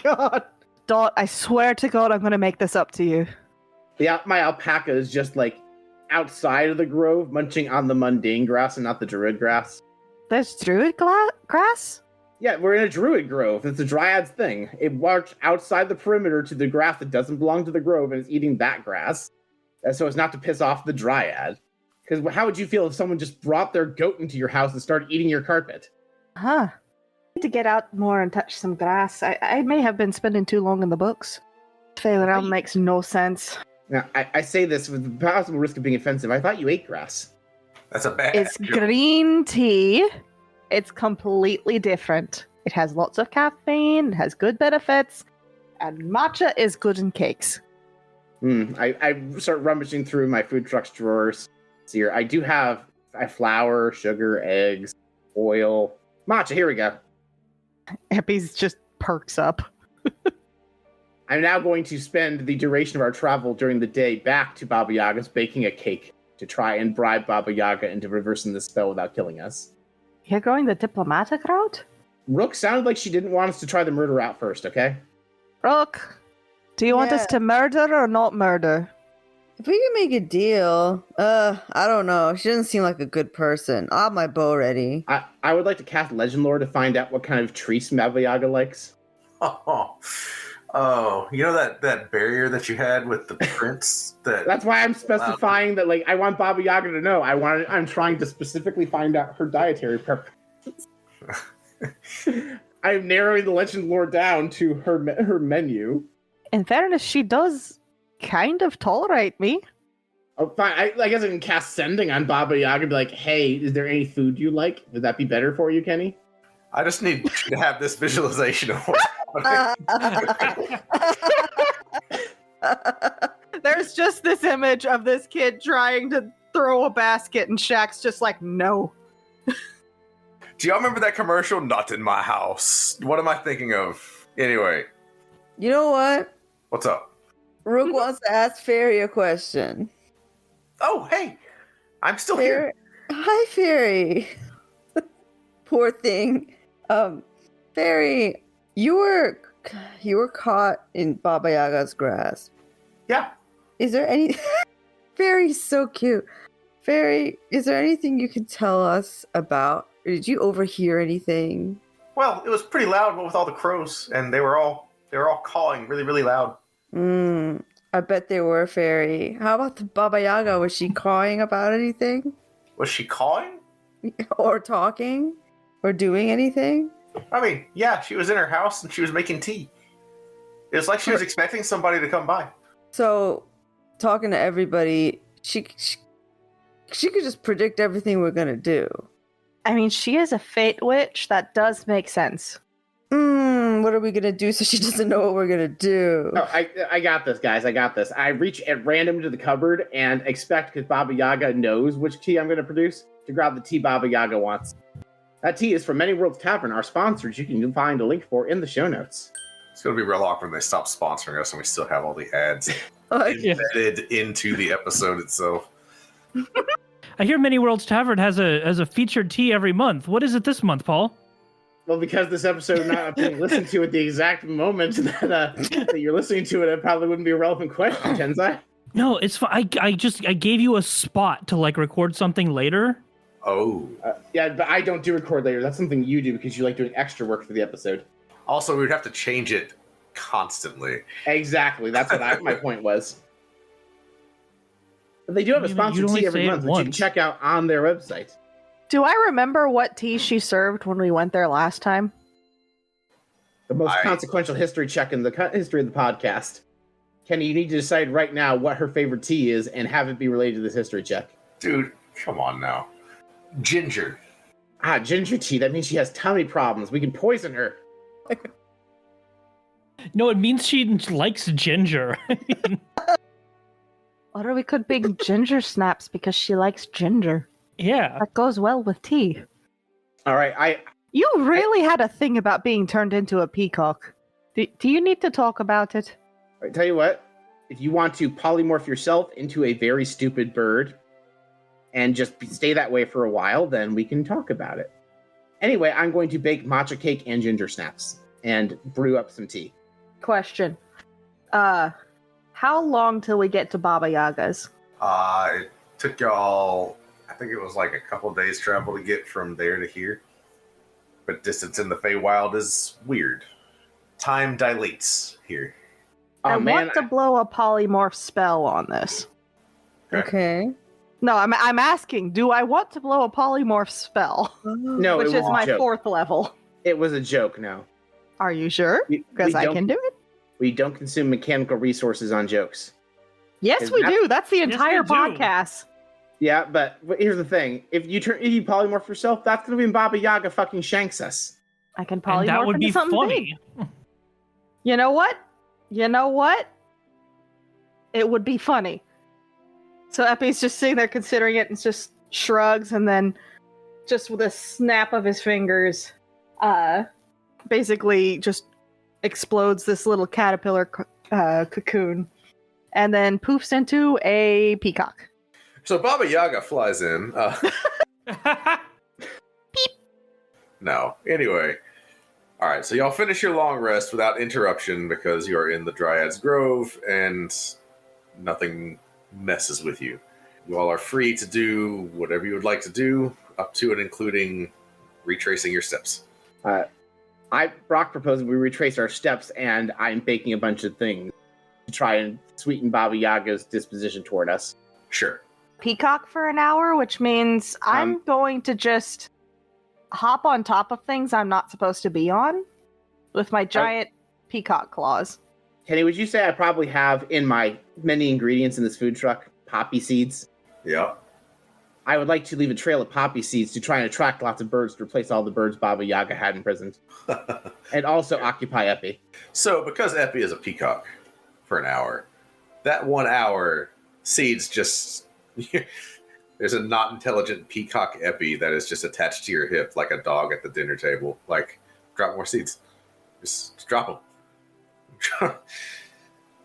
God. Dot, I swear to God, I'm going to make this up to you. My alpaca is just, like, outside of the grove, munching on the mundane grass and not the druid grass. There's druid grass? Yeah, we're in a druid grove. It's a dryad's thing. It walks outside the perimeter to the grass that doesn't belong to the grove and is eating that grass. So as not to piss off the dryad. Because how would you feel if someone just brought their goat into your house and started eating your carpet? Huh. I need to get out more and touch some grass. I may have been spending too long in the books. Fail around makes no sense. Now, I say this with the possible risk of being offensive. I thought you ate grass. That's a bad... It's green tea. It's completely different. It has lots of caffeine, it has good benefits, and matcha is good in cakes. I start rummaging through my food truck's drawers. Here, I do have flour, sugar, eggs, oil, matcha. Here we go. Eppy's just perks up. I'm now going to spend the duration of our travel during the day back to Baba Yaga's baking a cake to try and bribe Baba Yaga into reversing the spell without killing us. You're going the diplomatic route? Rook sounded like she didn't want us to try the murder out first, okay? Rook, do you want us to murder or not murder? If we can make a deal, I don't know. She doesn't seem like a good person. I'll have my bow ready. I would like to cast Legend Lore to find out what kind of treats Baba Yaga likes. Oh, you know that barrier that you had with the prince? That's why I'm specifying that, like, I want Baba Yaga to know. I'm trying to specifically find out her dietary preferences. I'm narrowing the Legend Lore down to her menu. In fairness, she does kind of tolerate me. Oh, fine. I guess I can cast Sending on Baba Yaga and be like, hey, is there any food you like? Would that be better for you, Kenny? I just need to have this visualization of what's happening. There's just this image of this kid trying to throw a basket and Shaq's just like, no. Do y'all remember that commercial? Not in my house. What am I thinking of? Anyway. You know what? What's up? Rook wants to ask Fairy a question. Oh, hey. I'm still here. Hi, Fairy. Poor thing. Fairy, you were caught in Baba Yaga's grasp. Yeah. Is there any... Fairy's so cute. Fairy, is there anything you can tell us about? Or did you overhear anything? Well, it was pretty loud with all the crows, and they were all cawing really, really loud. I bet they were, Fairy. How about the Baba Yaga? Was she cawing about anything? Was she cawing? Or talking? Or doing anything? I mean, yeah, she was in her house and she was making tea. It was like she was expecting somebody to come by. So, talking to everybody, she could just predict everything we're gonna do. I mean, she is a fate witch. That does make sense. What are we gonna do so she doesn't know what we're gonna do? Oh, I got this, guys. I got this. I reach at random to the cupboard and expect, because Baba Yaga knows which tea I'm going to produce, to grab the tea Baba Yaga wants. That tea is from Many Worlds Tavern, our sponsors. You can find a link for in the show notes. It's going to be real awkward when they stop sponsoring us and we still have all the ads embedded into the episode itself. I hear Many Worlds Tavern has a featured tea every month. What is it this month, Paul? Well, because this episode is not being listened to at the exact moment that you're listening to it probably wouldn't be a relevant question, Tenzai. No, it's fine. I gave you a spot to like record something later. Oh. Yeah, but I don't do record later. That's something you do because you like doing extra work for the episode. Also, we would have to change it constantly. Exactly. That's what my point was. But they do have a sponsored tea every month that you can check out on their website. Do I remember what tea she served when we went there last time? The most consequential history check in the history of the podcast. Kenny, you need to decide right now what her favorite tea is and have it be related to this history check. Dude, come on now. Ginger. Ginger tea. That means she has tummy problems. We can poison her. No, it means she likes ginger. Or we could bake ginger snaps because she likes ginger. Yeah. That goes well with tea. All right, You really had a thing about being turned into a peacock. Do you need to talk about it? I tell you what, if you want to polymorph yourself into a very stupid bird and just stay that way for a while, then we can talk about it. Anyway, I'm going to bake matcha cake and ginger snaps and brew up some tea. Question. How long till we get to Baba Yaga's? It took y'all, I think it was like a couple days travel to get from there to here. But distance in the Feywild is weird. Time dilates here. I want to blow a polymorph spell on this. Okay. No, I'm asking, do I want to blow a polymorph spell? No, Which it was is my a joke. 4th level. It was a joke, no. Are you sure? Because I can do it. We don't consume mechanical resources on jokes. Yes, we do. That's the entire we do. podcast. Yeah, but here's the thing. If you polymorph yourself, that's going to be Baba Yaga fucking shanks us. I can And polymorph that would into be something funny. big. You know what? It would be funny. So Epi's just sitting there considering it and just shrugs, and then just with a snap of his fingers, basically just explodes this little caterpillar cocoon, and then poofs into a peacock. So Baba Yaga flies in. No. Anyway. All right, so y'all finish your long rest without interruption because you're in the Dryad's Grove and nothing messes with you. You all are free to do whatever you would like to do, up to and including retracing your steps. Brock proposed we retrace our steps, and I'm baking a bunch of things to try and sweeten Baba Yaga's disposition toward us. Sure. Peacock for an hour, which means I'm going to just hop on top of things I'm not supposed to be on with my giant peacock claws. Kenny, would you say I probably have in my many ingredients in this food truck poppy seeds? Yeah. I would like to leave a trail of poppy seeds to try and attract lots of birds to replace all the birds Baba Yaga had imprisoned. And also occupy Epi. So, because Epi is a peacock for an hour, that 1 hour, seeds just... There's a not intelligent peacock Epi that is just attached to your hip like a dog at the dinner table. Like, drop more seeds. Just drop them.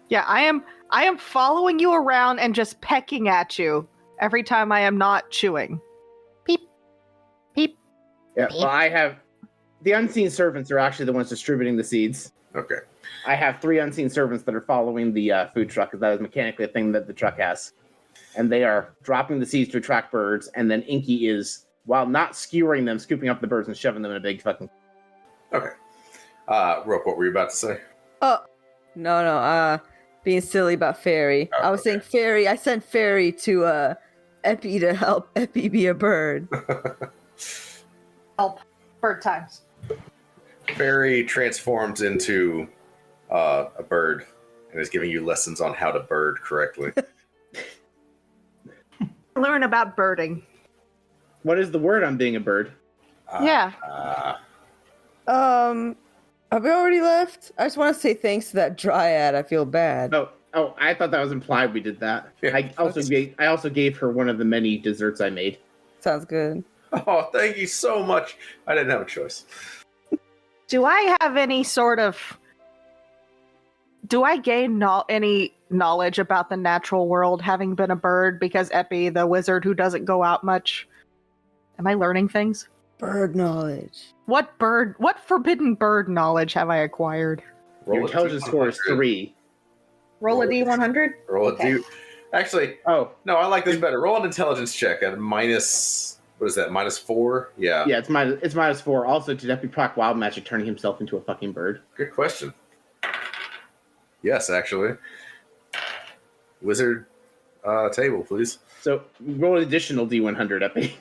Yeah, I am following you around and just pecking at you every time I am not chewing. Peep. Peep. Yeah, well, I have... The unseen servants are actually the ones distributing the seeds. Okay. I have 3 unseen servants that are following the food truck, because that is mechanically a thing that the truck has. And they are dropping the seeds to attract birds, and then Inky is, while not skewering them, scooping up the birds and shoving them in a big fucking... Okay. Rope, what were you about to say? Oh, no, being silly about Fairy. Oh, I was saying Fairy, I sent Fairy to, Epi to help Epi be a bird. Help. Bird times. Fairy transforms into a bird and is giving you lessons on how to bird correctly. Learn about birding. What is the word on being a bird? Yeah. Have we already left? I just want to say thanks to that Dryad. I feel bad. Oh, I thought that was implied we did that. Yeah. I also gave her one of the many desserts I made. Sounds good. Oh, thank you so much. I didn't have a choice. Do I have any sort of... Do I gain any knowledge about the natural world having been a bird because Epi, the wizard who doesn't go out much? Am I learning things? Bird knowledge. What forbidden bird knowledge have I acquired? Your intelligence score is 3. Roll a D100? Roll Okay. a D. Actually, no, I like this better. Roll an intelligence check at minus. What is that? -4? Yeah. Yeah, it's -4. Also, did Epi proc wild magic turning himself into a fucking bird? Good question. Yes, actually. Wizard table, please. So roll an additional D100, Epi.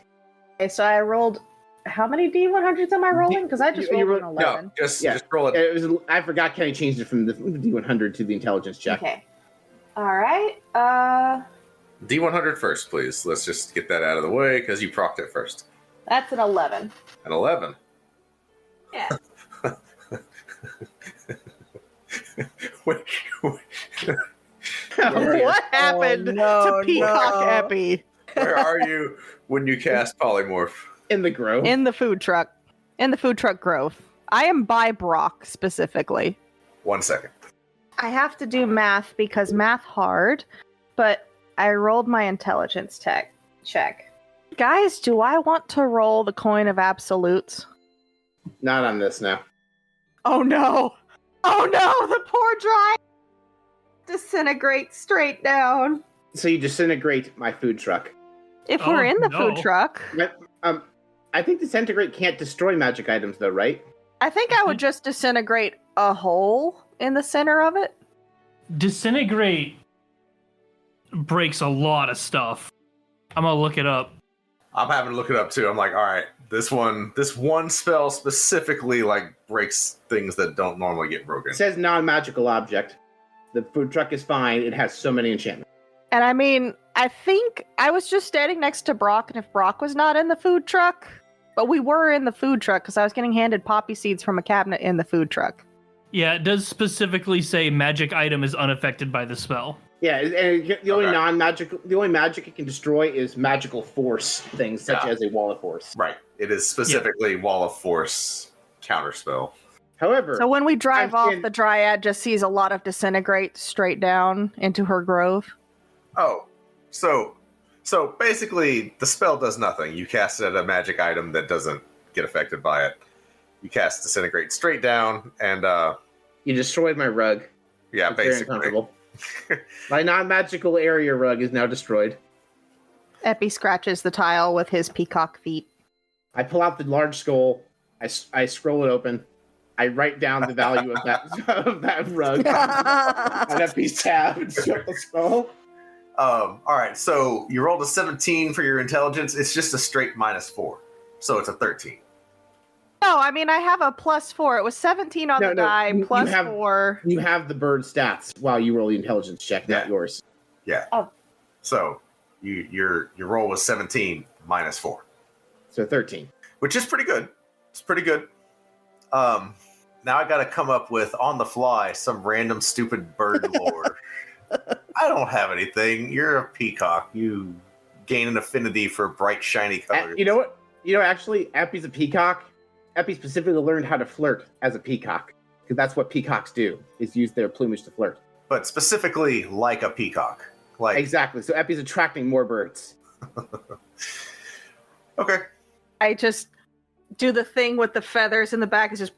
Okay, so I rolled... How many D100s am I rolling? Because I just rolled an 11. No, just roll it. It was. I forgot Kenny changed it from the D100 to the intelligence check. Okay. Alright, D100 first, please. Let's just get that out of the way, because you procced it first. that's an 11. An 11. Yeah. Oh, What Oh happened no, to Peacock no. Epi Where are you when you cast polymorph? In the grove. in the food truck. In the food truck grove. I am by Brock specifically. 1 second. I have to do math because math hard, but I rolled my intelligence check. Guys, do I want to roll the coin of absolutes? Not on this now. Oh no! Oh no! The poor dry disintegrate straight down. So you disintegrate my food truck. If we're in the food no. truck, I think disintegrate can't destroy magic items, though, right? I think I would just disintegrate a hole in the center of it. Disintegrate breaks a lot of stuff. I'm gonna look it up. I'm having to look it up too. I'm like, all right, this one spell specifically like breaks things that don't normally get broken. It says non-magical object. The food truck is fine. It has so many enchantments. And I mean, I think I was just standing next to Brock, and if Brock was not in the food truck, but we were in the food truck because I was getting handed poppy seeds from a cabinet in the food truck. Yeah, it does specifically say magic item is unaffected by the spell. Yeah, and the only magic it can destroy is magical force things such as a wall of force. Right. It is specifically wall of force counterspell. However, So when we drive off, the Dryad just sees a lot of disintegrate straight down into her grove. Oh, so basically the spell does nothing. You cast it at a magic item that doesn't get affected by it. You cast disintegrate straight down, and you destroyed my rug. Yeah, It's very basically. uncomfortable. My non-magical area rug is now destroyed. Epi scratches the tile with his peacock feet. I pull out the large skull. I scroll it open. I write down the value of that rug on Epi's tab and shut the skull. All right, so you rolled a 17 for your intelligence. It's just a straight -4, so it's a 13. No, I mean, I have a +4. It was 17 on the die, plus 4. You have the bird stats while you roll the intelligence check, not yours. Yeah. Oh. So your roll was 17 -4. So 13. Which is pretty good. It's pretty good. Now I gotta come up with, on the fly, some random stupid bird lore. I don't have anything. You're a peacock. You gain an affinity for bright, shiny colors. You know what? Actually, Epi's a peacock. Epi specifically learned how to flirt as a peacock. Because that's what peacocks do, is use their plumage to flirt. But specifically like a peacock. Like Exactly. So Epi's attracting more birds. Okay. I just do the thing with the feathers in the back. It's just...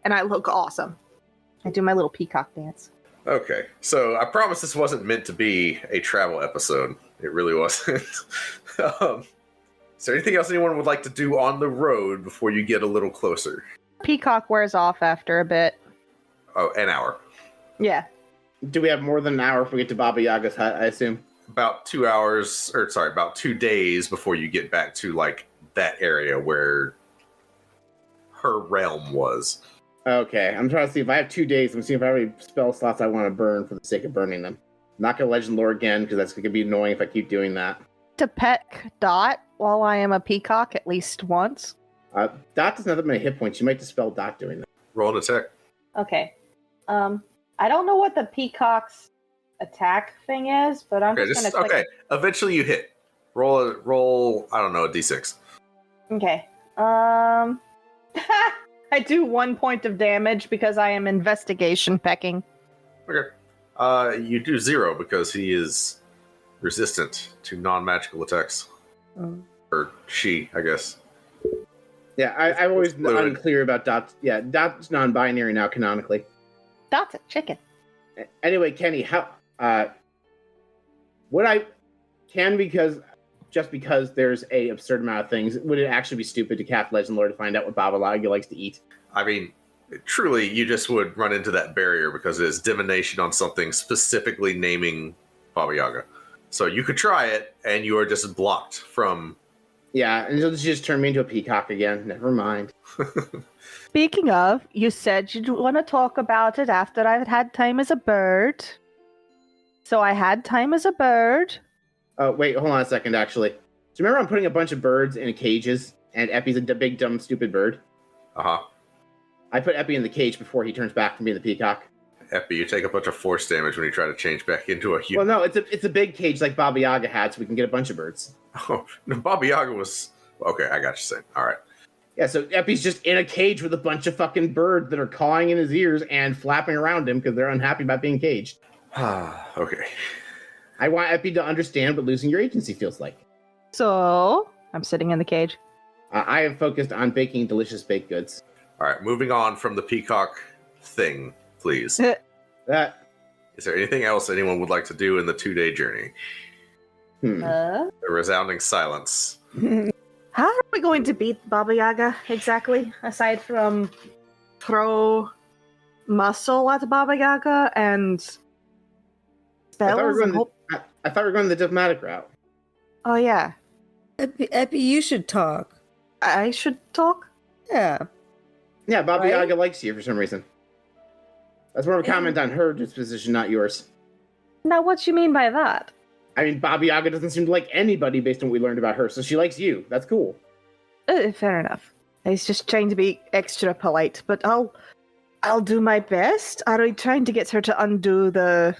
And I look awesome. I do my little peacock dance. Okay. So I promise this wasn't meant to be a travel episode. It really wasn't. Is there anything else anyone would like to do on the road before you get a little closer? Peacock wears off after a bit. Oh, an hour. Yeah. Do we have more than an hour if we get to Baba Yaga's hut, I assume? About 2 hours, about 2 days before you get back to, like, that area where her realm was. Okay, I'm trying to see if I have 2 days. I'm seeing if I have any spell slots I want to burn for the sake of burning them. I'm not going to legend lore again, because that's going to be annoying if I keep doing that. To pet Dot while I am a peacock at least once. Dot doesn't have that many hit points. You might dispel Dot doing that. Roll an attack. Okay. I don't know what the peacock's attack thing is, but I'm just gonna click. Okay, eventually you hit. Roll, I don't know, a d6. Okay. I do 1 point of damage because I am investigation pecking. Okay. You do 0 because he is resistant to non-magical attacks. Or she, I guess. Yeah, I'm always fluid. unclear about Dot. Yeah, Dot's non-binary now, canonically. Dot's a chicken. Anyway, Kenny, how... would I... Just because there's a absurd amount of things, would it actually be stupid to cast Legend Lore to find out what Baba Yaga likes to eat? I mean, truly, you just would run into that barrier because it is divination on something specifically naming Baba Yaga. So you could try it, and you are just blocked from... Yeah, and it'll just turn me into a peacock again. Never mind. Speaking of, you said you'd want to talk about it after I've had time as a bird. So I had time as a bird. Oh, wait, hold on a second, actually. Do you remember I'm putting a bunch of birds in cages, and Epi's a big, dumb, stupid bird? Uh-huh. I put Epi in the cage before he turns back from being the peacock. Epi, you take a bunch of force damage when you try to change back into a human. Well, no, it's a big cage like Baba Yaga had, so we can get a bunch of birds. Oh, no, Baba Yaga was... Okay, I got you saying. All right. Yeah, so Epi's just in a cage with a bunch of fucking birds that are cawing in his ears and flapping around him because they're unhappy about being caged. Okay. I want Epi to understand what losing your agency feels like. So, I'm sitting in the cage. I have focused on baking delicious baked goods. All right, moving on from the peacock thing, please. That Is there anything else anyone would like to do in the 2-day journey? A resounding silence. How are we going to beat Baba Yaga exactly? Aside from throw muscle at Baba Yaga and spells? I thought we were going the diplomatic route. Oh yeah, Epi, you should talk. I should talk. Yeah. Yeah, Baba Right? Yaga likes you for some reason. That's more of a comment on her disposition, not yours. Now, what you mean by that? I mean, Baba Yaga doesn't seem to like anybody based on what we learned about her, so she likes you. That's cool. Fair enough. He's just trying to be extra polite, but I'll do my best. Are we trying to get her to undo the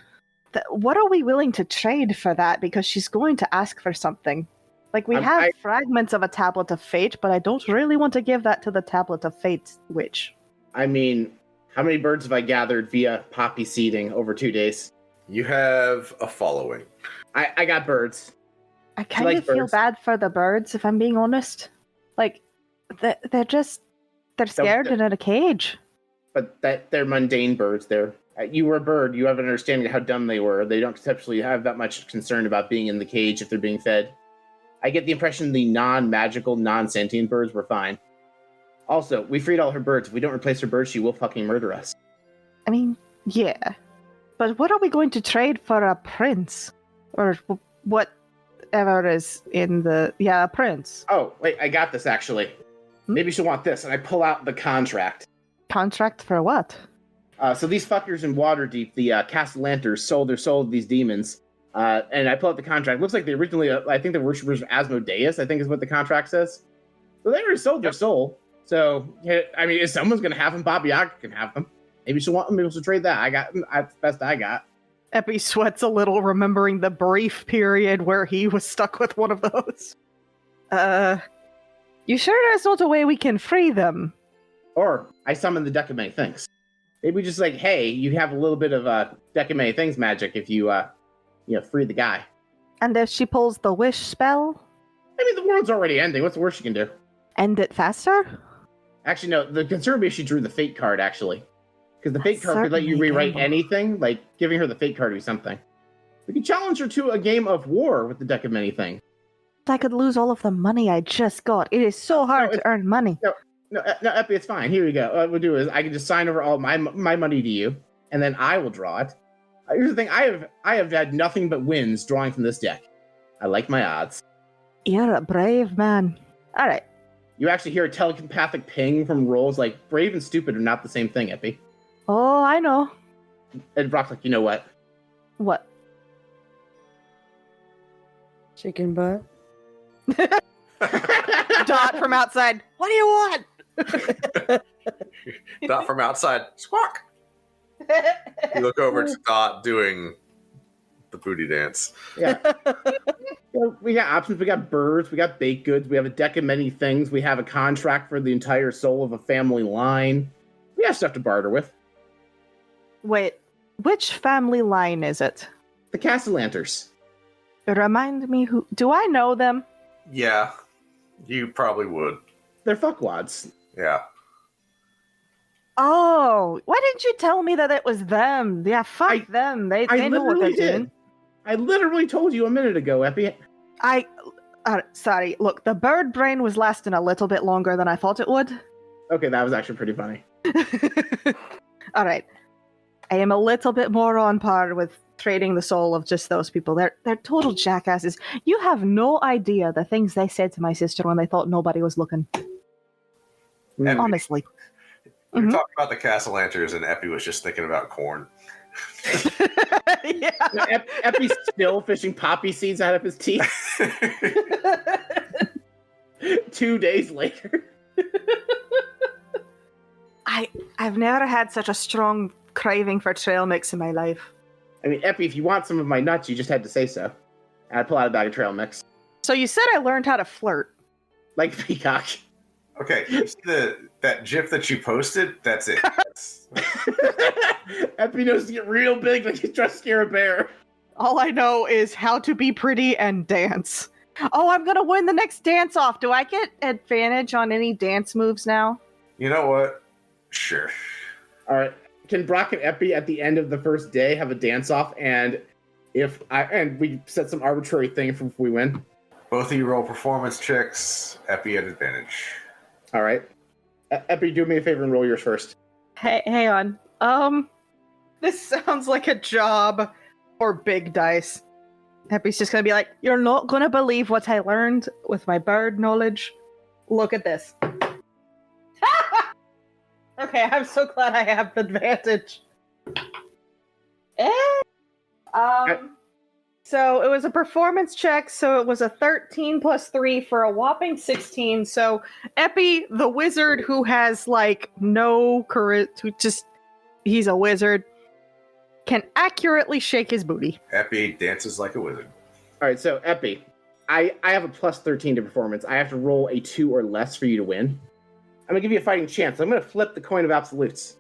what are we willing to trade for that? Because she's going to ask for something. Like, we have fragments of a Tablet of Fate, but I don't really want to give that to the Tablet of Fate witch. I mean, how many birds have I gathered via poppy seeding over 2 days? You have a following. I got birds. I kind of feel bad for the birds, if I'm being honest. Like, they're scared and in a cage. But they're mundane birds. You were a bird. You have an understanding of how dumb they were. They don't conceptually have that much concern about being in the cage if they're being fed. I get the impression the non-magical, non-sentient birds were fine. Also, we freed all her birds. If we don't replace her birds, she will fucking murder us. I mean, yeah. But what are we going to trade for a prince? Or whatever is in the... Yeah, a prince. Oh, wait, I got this, actually. Maybe she'll want this. And I pull out the contract. Contract for what? So these fuckers in Waterdeep, the Castellanters, sold their soul to these demons. And I pull out the contract. Looks like they originally, I think the worshippers of Asmodeus, I think is what the contract says. So they already sold their soul. So, I mean, if someone's going to have them, Baba Yaga can have them. Maybe she'll want them. Maybe she'll trade that. That's the best I got. Epi sweats a little, remembering the brief period where he was stuck with one of those. You sure there's not a way we can free them? Or I summon the Deck of Many Things. Maybe just like, hey, you have a little bit of Deck of Many Things magic if you, free the guy. And if she pulls the wish spell? I mean, the world's already ending. What's the worst she can do? End it faster? Actually, no. The concern would be if she drew the Fate card, actually. Because the Fate card could let you rewrite anything. Like, giving her the Fate card would be something. We could challenge her to a game of war with the Deck of Many Things. I could lose all of the money I just got. It is so hard to earn money. No, Epi, it's fine. Here we go. What we'll do is I can just sign over all my money to you, and then I will draw it. Here's the thing. I have had nothing but wins drawing from this deck. I like my odds. You're a brave man. All right. You actually hear a telepathic ping from rolls. Like, brave and stupid are not the same thing, Epi. Oh, I know. And Brock's like, you know what? What? Chicken butt. Dot from outside. What do you want? Dot from outside. Squawk! You look over to Dot doing the booty dance. Yeah. We got options. We got birds. We got baked goods. We have a deck of many things. We have a contract for the entire soul of a family line. We have stuff to barter with. Wait, which family line is it? The Castellanters. Remind me who... Do I know them? Yeah, you probably would. They're fuckwads. Yeah. Oh, why didn't you tell me that it was them? Yeah, fuck them. They know what they're doing. I literally told you a minute ago, Epi. Sorry. Look, the bird brain was lasting a little bit longer than I thought it would. Okay, that was actually pretty funny. All right. I am a little bit more on par with trading the soul of just those people. They're total jackasses. You have no idea the things they said to my sister when they thought nobody was looking. And honestly. We were talking about the Castellanters, and Epi was just thinking about corn. Yeah. Epi's still fishing poppy seeds out of his teeth. 2 days later. I've never had such a strong craving for trail mix in my life. I mean, Epi, if you want some of my nuts, you just had to say so. And I pull out a bag of trail mix. So you said I learned how to flirt. Like the peacock. Okay, you see that GIF that you posted? That's it. Epi knows to get real big like he's trying to scare a bear. All I know is how to be pretty and dance. Oh, I'm gonna win the next dance off. Do I get advantage on any dance moves now? You know what? Sure. All right. Can Brock and Epi at the end of the first day have a dance off? And we set some arbitrary thing for if we win. Both of you roll performance checks. Epi at advantage. All right. Epi, do me a favor and roll yours first. Hey, hang on. This sounds like a job for big dice. Epi's just gonna be like, "You're not gonna believe what I learned with my bird knowledge. Look at this." Okay, I'm so glad I have the advantage. So it was a performance check, so it was a 13 plus 3 for a whopping 16. So Epi, the wizard who has like no courage, he's a wizard, can accurately shake his booty. Epi dances like a wizard. All right, so Epi, I have a plus 13 to performance. I have to roll a 2 or less for you to win. I'm going to give you a fighting chance. I'm going to flip the coin of absolutes.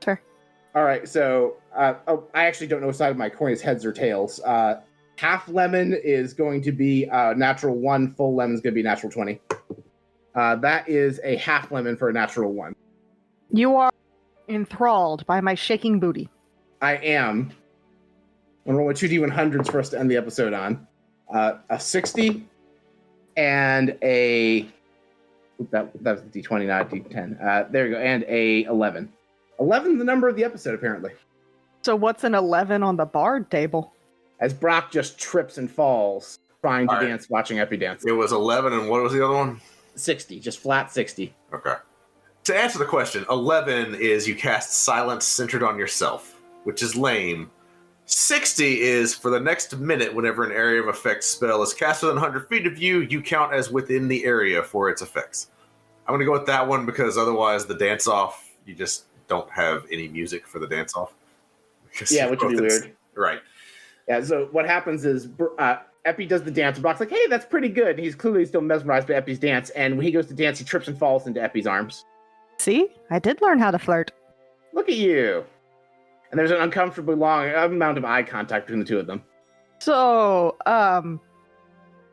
Sure. All right, so I actually don't know which side of my coin is heads or tails. Half lemon is going to be natural 1. Full lemon is going to be natural 20. That is a half lemon for a natural 1. You are enthralled by my shaking booty. I am. I'm going to roll a 2d100s for us to end the episode on. A 60 and a... That was a d20, not a d10. There you go. And a 11. 11 is the number of the episode, apparently. So what's an 11 on the bard table? As Brock just trips and falls, trying to dance, watching Epi dance. It was 11, and what was the other one? 60, just flat 60. Okay. To answer the question, 11 is you cast Silence centered on yourself, which is lame. 60 is for the next minute, whenever an area of effect spell is cast within 100 feet of you, you count as within the area for its effects. I'm going to go with that one because otherwise the dance-off, you just don't have any music for the dance-off. Yeah, which would be weird. Right. Yeah, so what happens is Epi does the dance, and Brock's like, hey, that's pretty good. He's clearly still mesmerized by Epi's dance, and when he goes to dance, he trips and falls into Epi's arms. See? I did learn how to flirt. Look at you. And there's an uncomfortably long amount of eye contact between the two of them. So,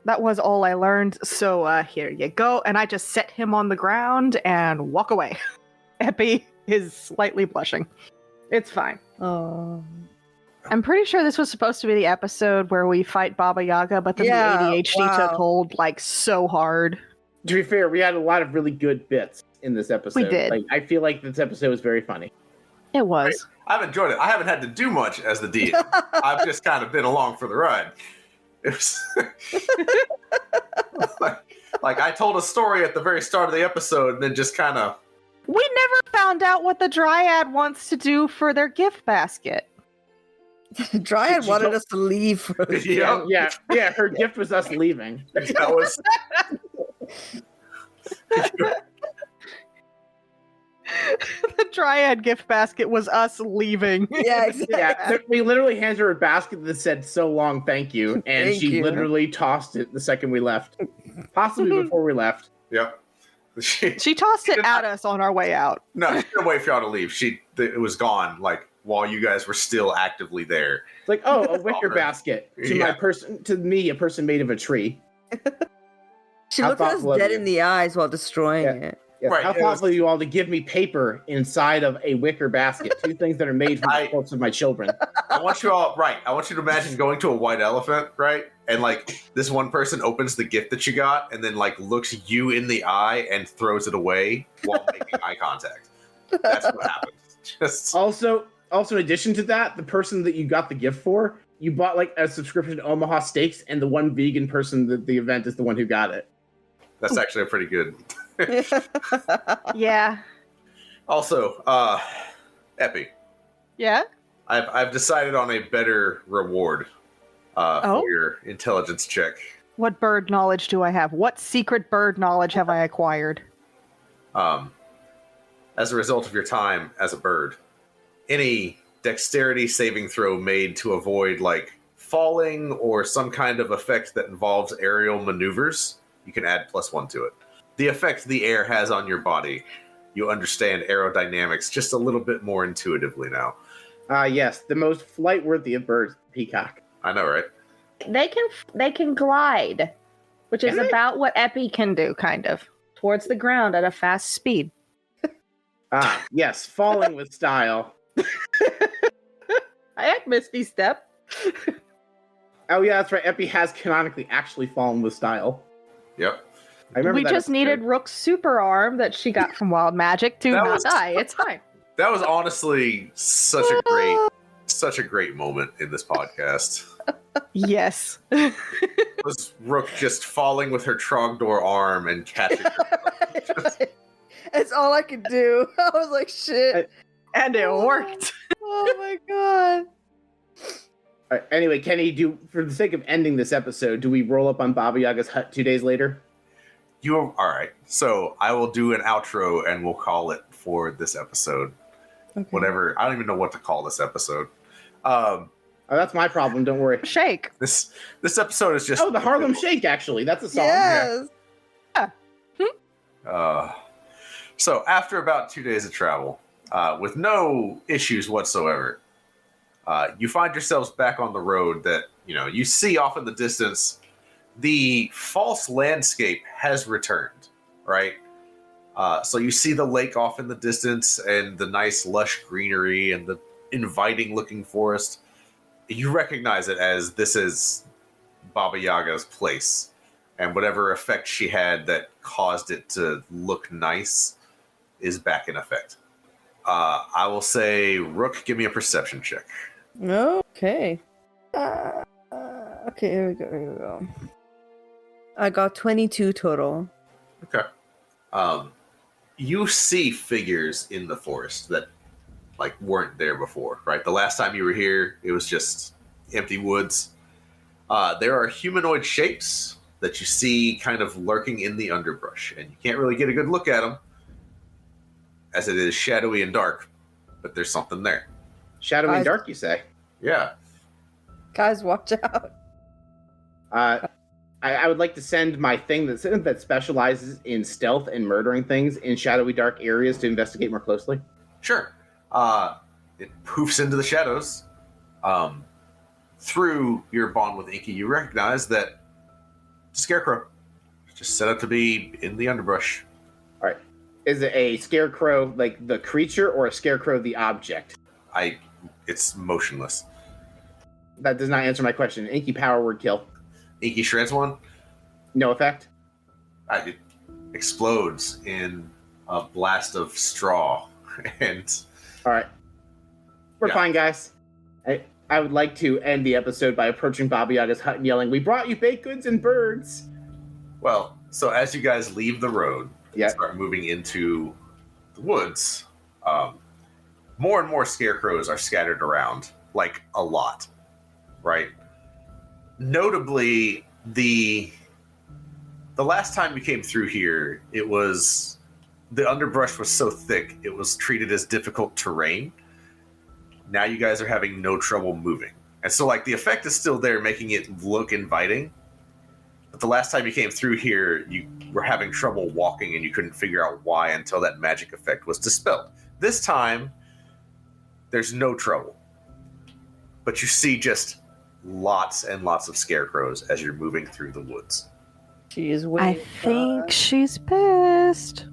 that was all I learned. So, here you go. And I just set him on the ground and walk away. Epi is slightly blushing. It's fine. Oh. I'm pretty sure this was supposed to be the episode where we fight Baba Yaga, but then the ADHD took hold like so hard. To be fair, we had a lot of really good bits in this episode. We did. Like, I feel like this episode was very funny. It was. Right. I've enjoyed it. I haven't had to do much as the DM. I've just kind of been along for the ride. It was like I told a story at the very start of the episode and then just kind of... We never found out what the Dryad wants to do for their gift basket. The Dryad wanted us to leave. Yeah. Her gift was us leaving. That was... The Dryad gift basket was us leaving. Yeah, exactly. Yeah, we literally handed her a basket that said "so long, thank you," and she literally tossed it the second we left, possibly before we left. Yep. She tossed it at us on our way out. No, she didn't wait for y'all to leave. It was gone, like while you guys were still actively there. It's like, oh, a wicker basket to me, a person made of a tree. She looked at us dead in the eyes while destroying it. Yes, right, how thoughtful of you all to give me paper inside of a wicker basket. Two things that are made from the corpse of my children. I want you to imagine going to a white elephant, right? And like this one person opens the gift that you got and then like looks you in the eye and throws it away while making eye contact. That's what happens. Also, in addition to that, the person that you got the gift for, you bought like a subscription to Omaha Steaks, and the one vegan person at the event is the one who got it. That's actually a pretty good. Yeah. Also, Epi. Yeah? I've decided on a better reward for your intelligence check. What bird knowledge do I have? What secret bird knowledge have I acquired? As a result of your time as a bird, any dexterity saving throw made to avoid like falling or some kind of effect that involves aerial maneuvers, you can add +1 to it. The effect the air has on your body, you understand aerodynamics just a little bit more intuitively now. Yes, the most flight-worthy of birds, peacock. I know, right? They can glide, which is Can they? about what Epi can do, kind of, towards the ground at a fast speed. Yes, falling with style. I had Misty Step. Oh yeah, that's right. Epi has canonically actually fallen with style. Yep. I remember We that just episode. needed Rook's super arm that she got from Wild Magic to That not was- die. It's fine. That was honestly such a great moment in this podcast. Yes. Was Rook just falling with her Trogdor arm and catching her? It's all I could do. I was like, shit. And it worked. Oh my god. All right, anyway, Kenny, for the sake of ending this episode, do we roll up on Baba Yaga's hut 2 days later? All right. So I will do an outro and we'll call it for this episode. Okay. Whatever. I don't even know what to call this episode. Oh, that's my problem. Don't worry. Shake. This episode is just Oh, the Harlem Shake. Actually, that's a song. Yes. So after about 2 days of travel, with no issues whatsoever, you find yourselves back on the road that you see off in the distance. The false landscape has returned, right? So you see the lake off in the distance and the nice lush greenery and the inviting looking forest. You recognize it as this is Baba Yaga's place, and whatever effect she had that caused it to look nice is back in effect. I will say, Rook, give me a perception check. Okay. Okay, here we go. I got 22 total. Okay. You see figures in the forest that weren't there before, right? The last time you were here, it was just empty woods. There are humanoid shapes that you see kind of lurking in the underbrush, and you can't really get a good look at them as it is shadowy and dark, but there's something there. Shadowy and dark, you say? Yeah. Guys, watch out. I would like to send my thing that specializes in stealth and murdering things in shadowy dark areas to investigate more closely. Sure. It poofs into the shadows. Through your bond with Inky, you recognize that it's a scarecrow. It's just set up to be in the underbrush. All right. Is it a scarecrow like the creature or a scarecrow the object? It's motionless. That does not answer my question. Inky power word kill. Inky shreds one. No effect. It explodes in a blast of straw, and all right, we're Yeah. fine, guys. I would like to end the episode by approaching Baba Yaga's hut and yelling, "We brought you baked goods and birds!" well, so as you guys leave the road, Yeah. and start moving into the woods, more and more scarecrows are scattered around, like a lot, right? Notably, the last time you came through here, the underbrush was so thick it was treated as difficult terrain. Now you guys are having no trouble moving, and so the effect is still there, making it look inviting. But the last time you came through here, you were having trouble walking, and you couldn't figure out why until that magic effect was dispelled. This time, there's no trouble, but you see just lots and lots of scarecrows as you're moving through the woods. She is I waiting. think she's pissed.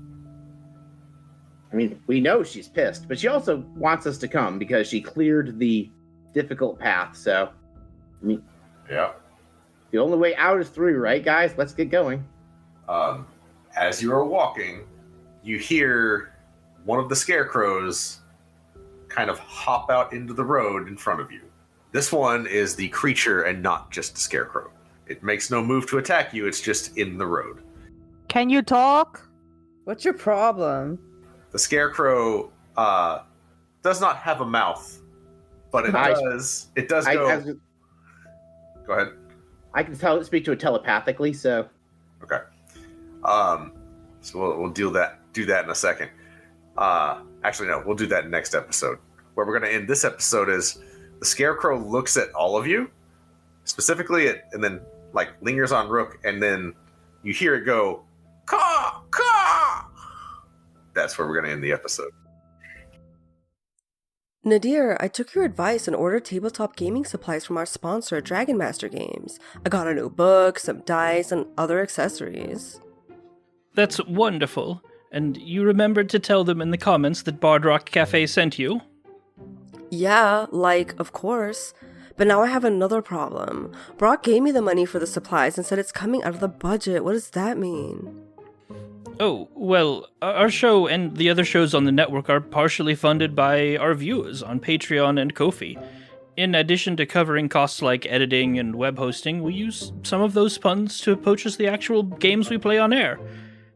I mean, we know she's pissed, but she also wants us to come because she cleared the difficult path. So, I mean, Yeah. the only way out is through, right, guys? Let's get going. As you are walking, you hear one of the scarecrows kind of hop out into the road in front of you. This one is the creature and not just the scarecrow. It makes no move to attack you, it's just in the road. Can you talk? What's your problem? The scarecrow does not have a mouth, but it does go... Go ahead. I can speak to it telepathically, so... Okay. So we'll do that in a second. Actually, no, we'll do that next episode. where we're going to end this episode is the Scarecrow looks at all of you, specifically and then like lingers on Rook, and then you hear it go, caw, caw. That's where we're going to end the episode. Nadir, I took your advice and ordered tabletop gaming supplies from our sponsor, Dragon Master Games. I got a new book, some dice, and other accessories. That's wonderful. And you remembered to tell them in the comments that Bard Rock Cafe sent you? Yeah, of course. But now I have another problem. Brock gave me the money for the supplies and said it's coming out of the budget. What does that mean? Oh, well, our show and the other shows on the network are partially funded by our viewers on Patreon and Ko-fi. In addition to covering costs like editing and web hosting, we use some of those funds to purchase the actual games we play on air.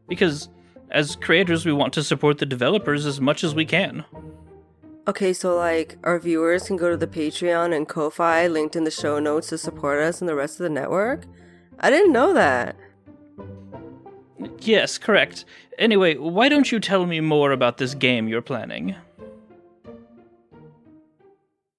Because, as creators, we want to support the developers as much as we can. Okay, so our viewers can go to the Patreon and Ko-fi linked in the show notes to support us and the rest of the network? I didn't know that. Yes, correct. Anyway, why don't you tell me more about this game you're planning?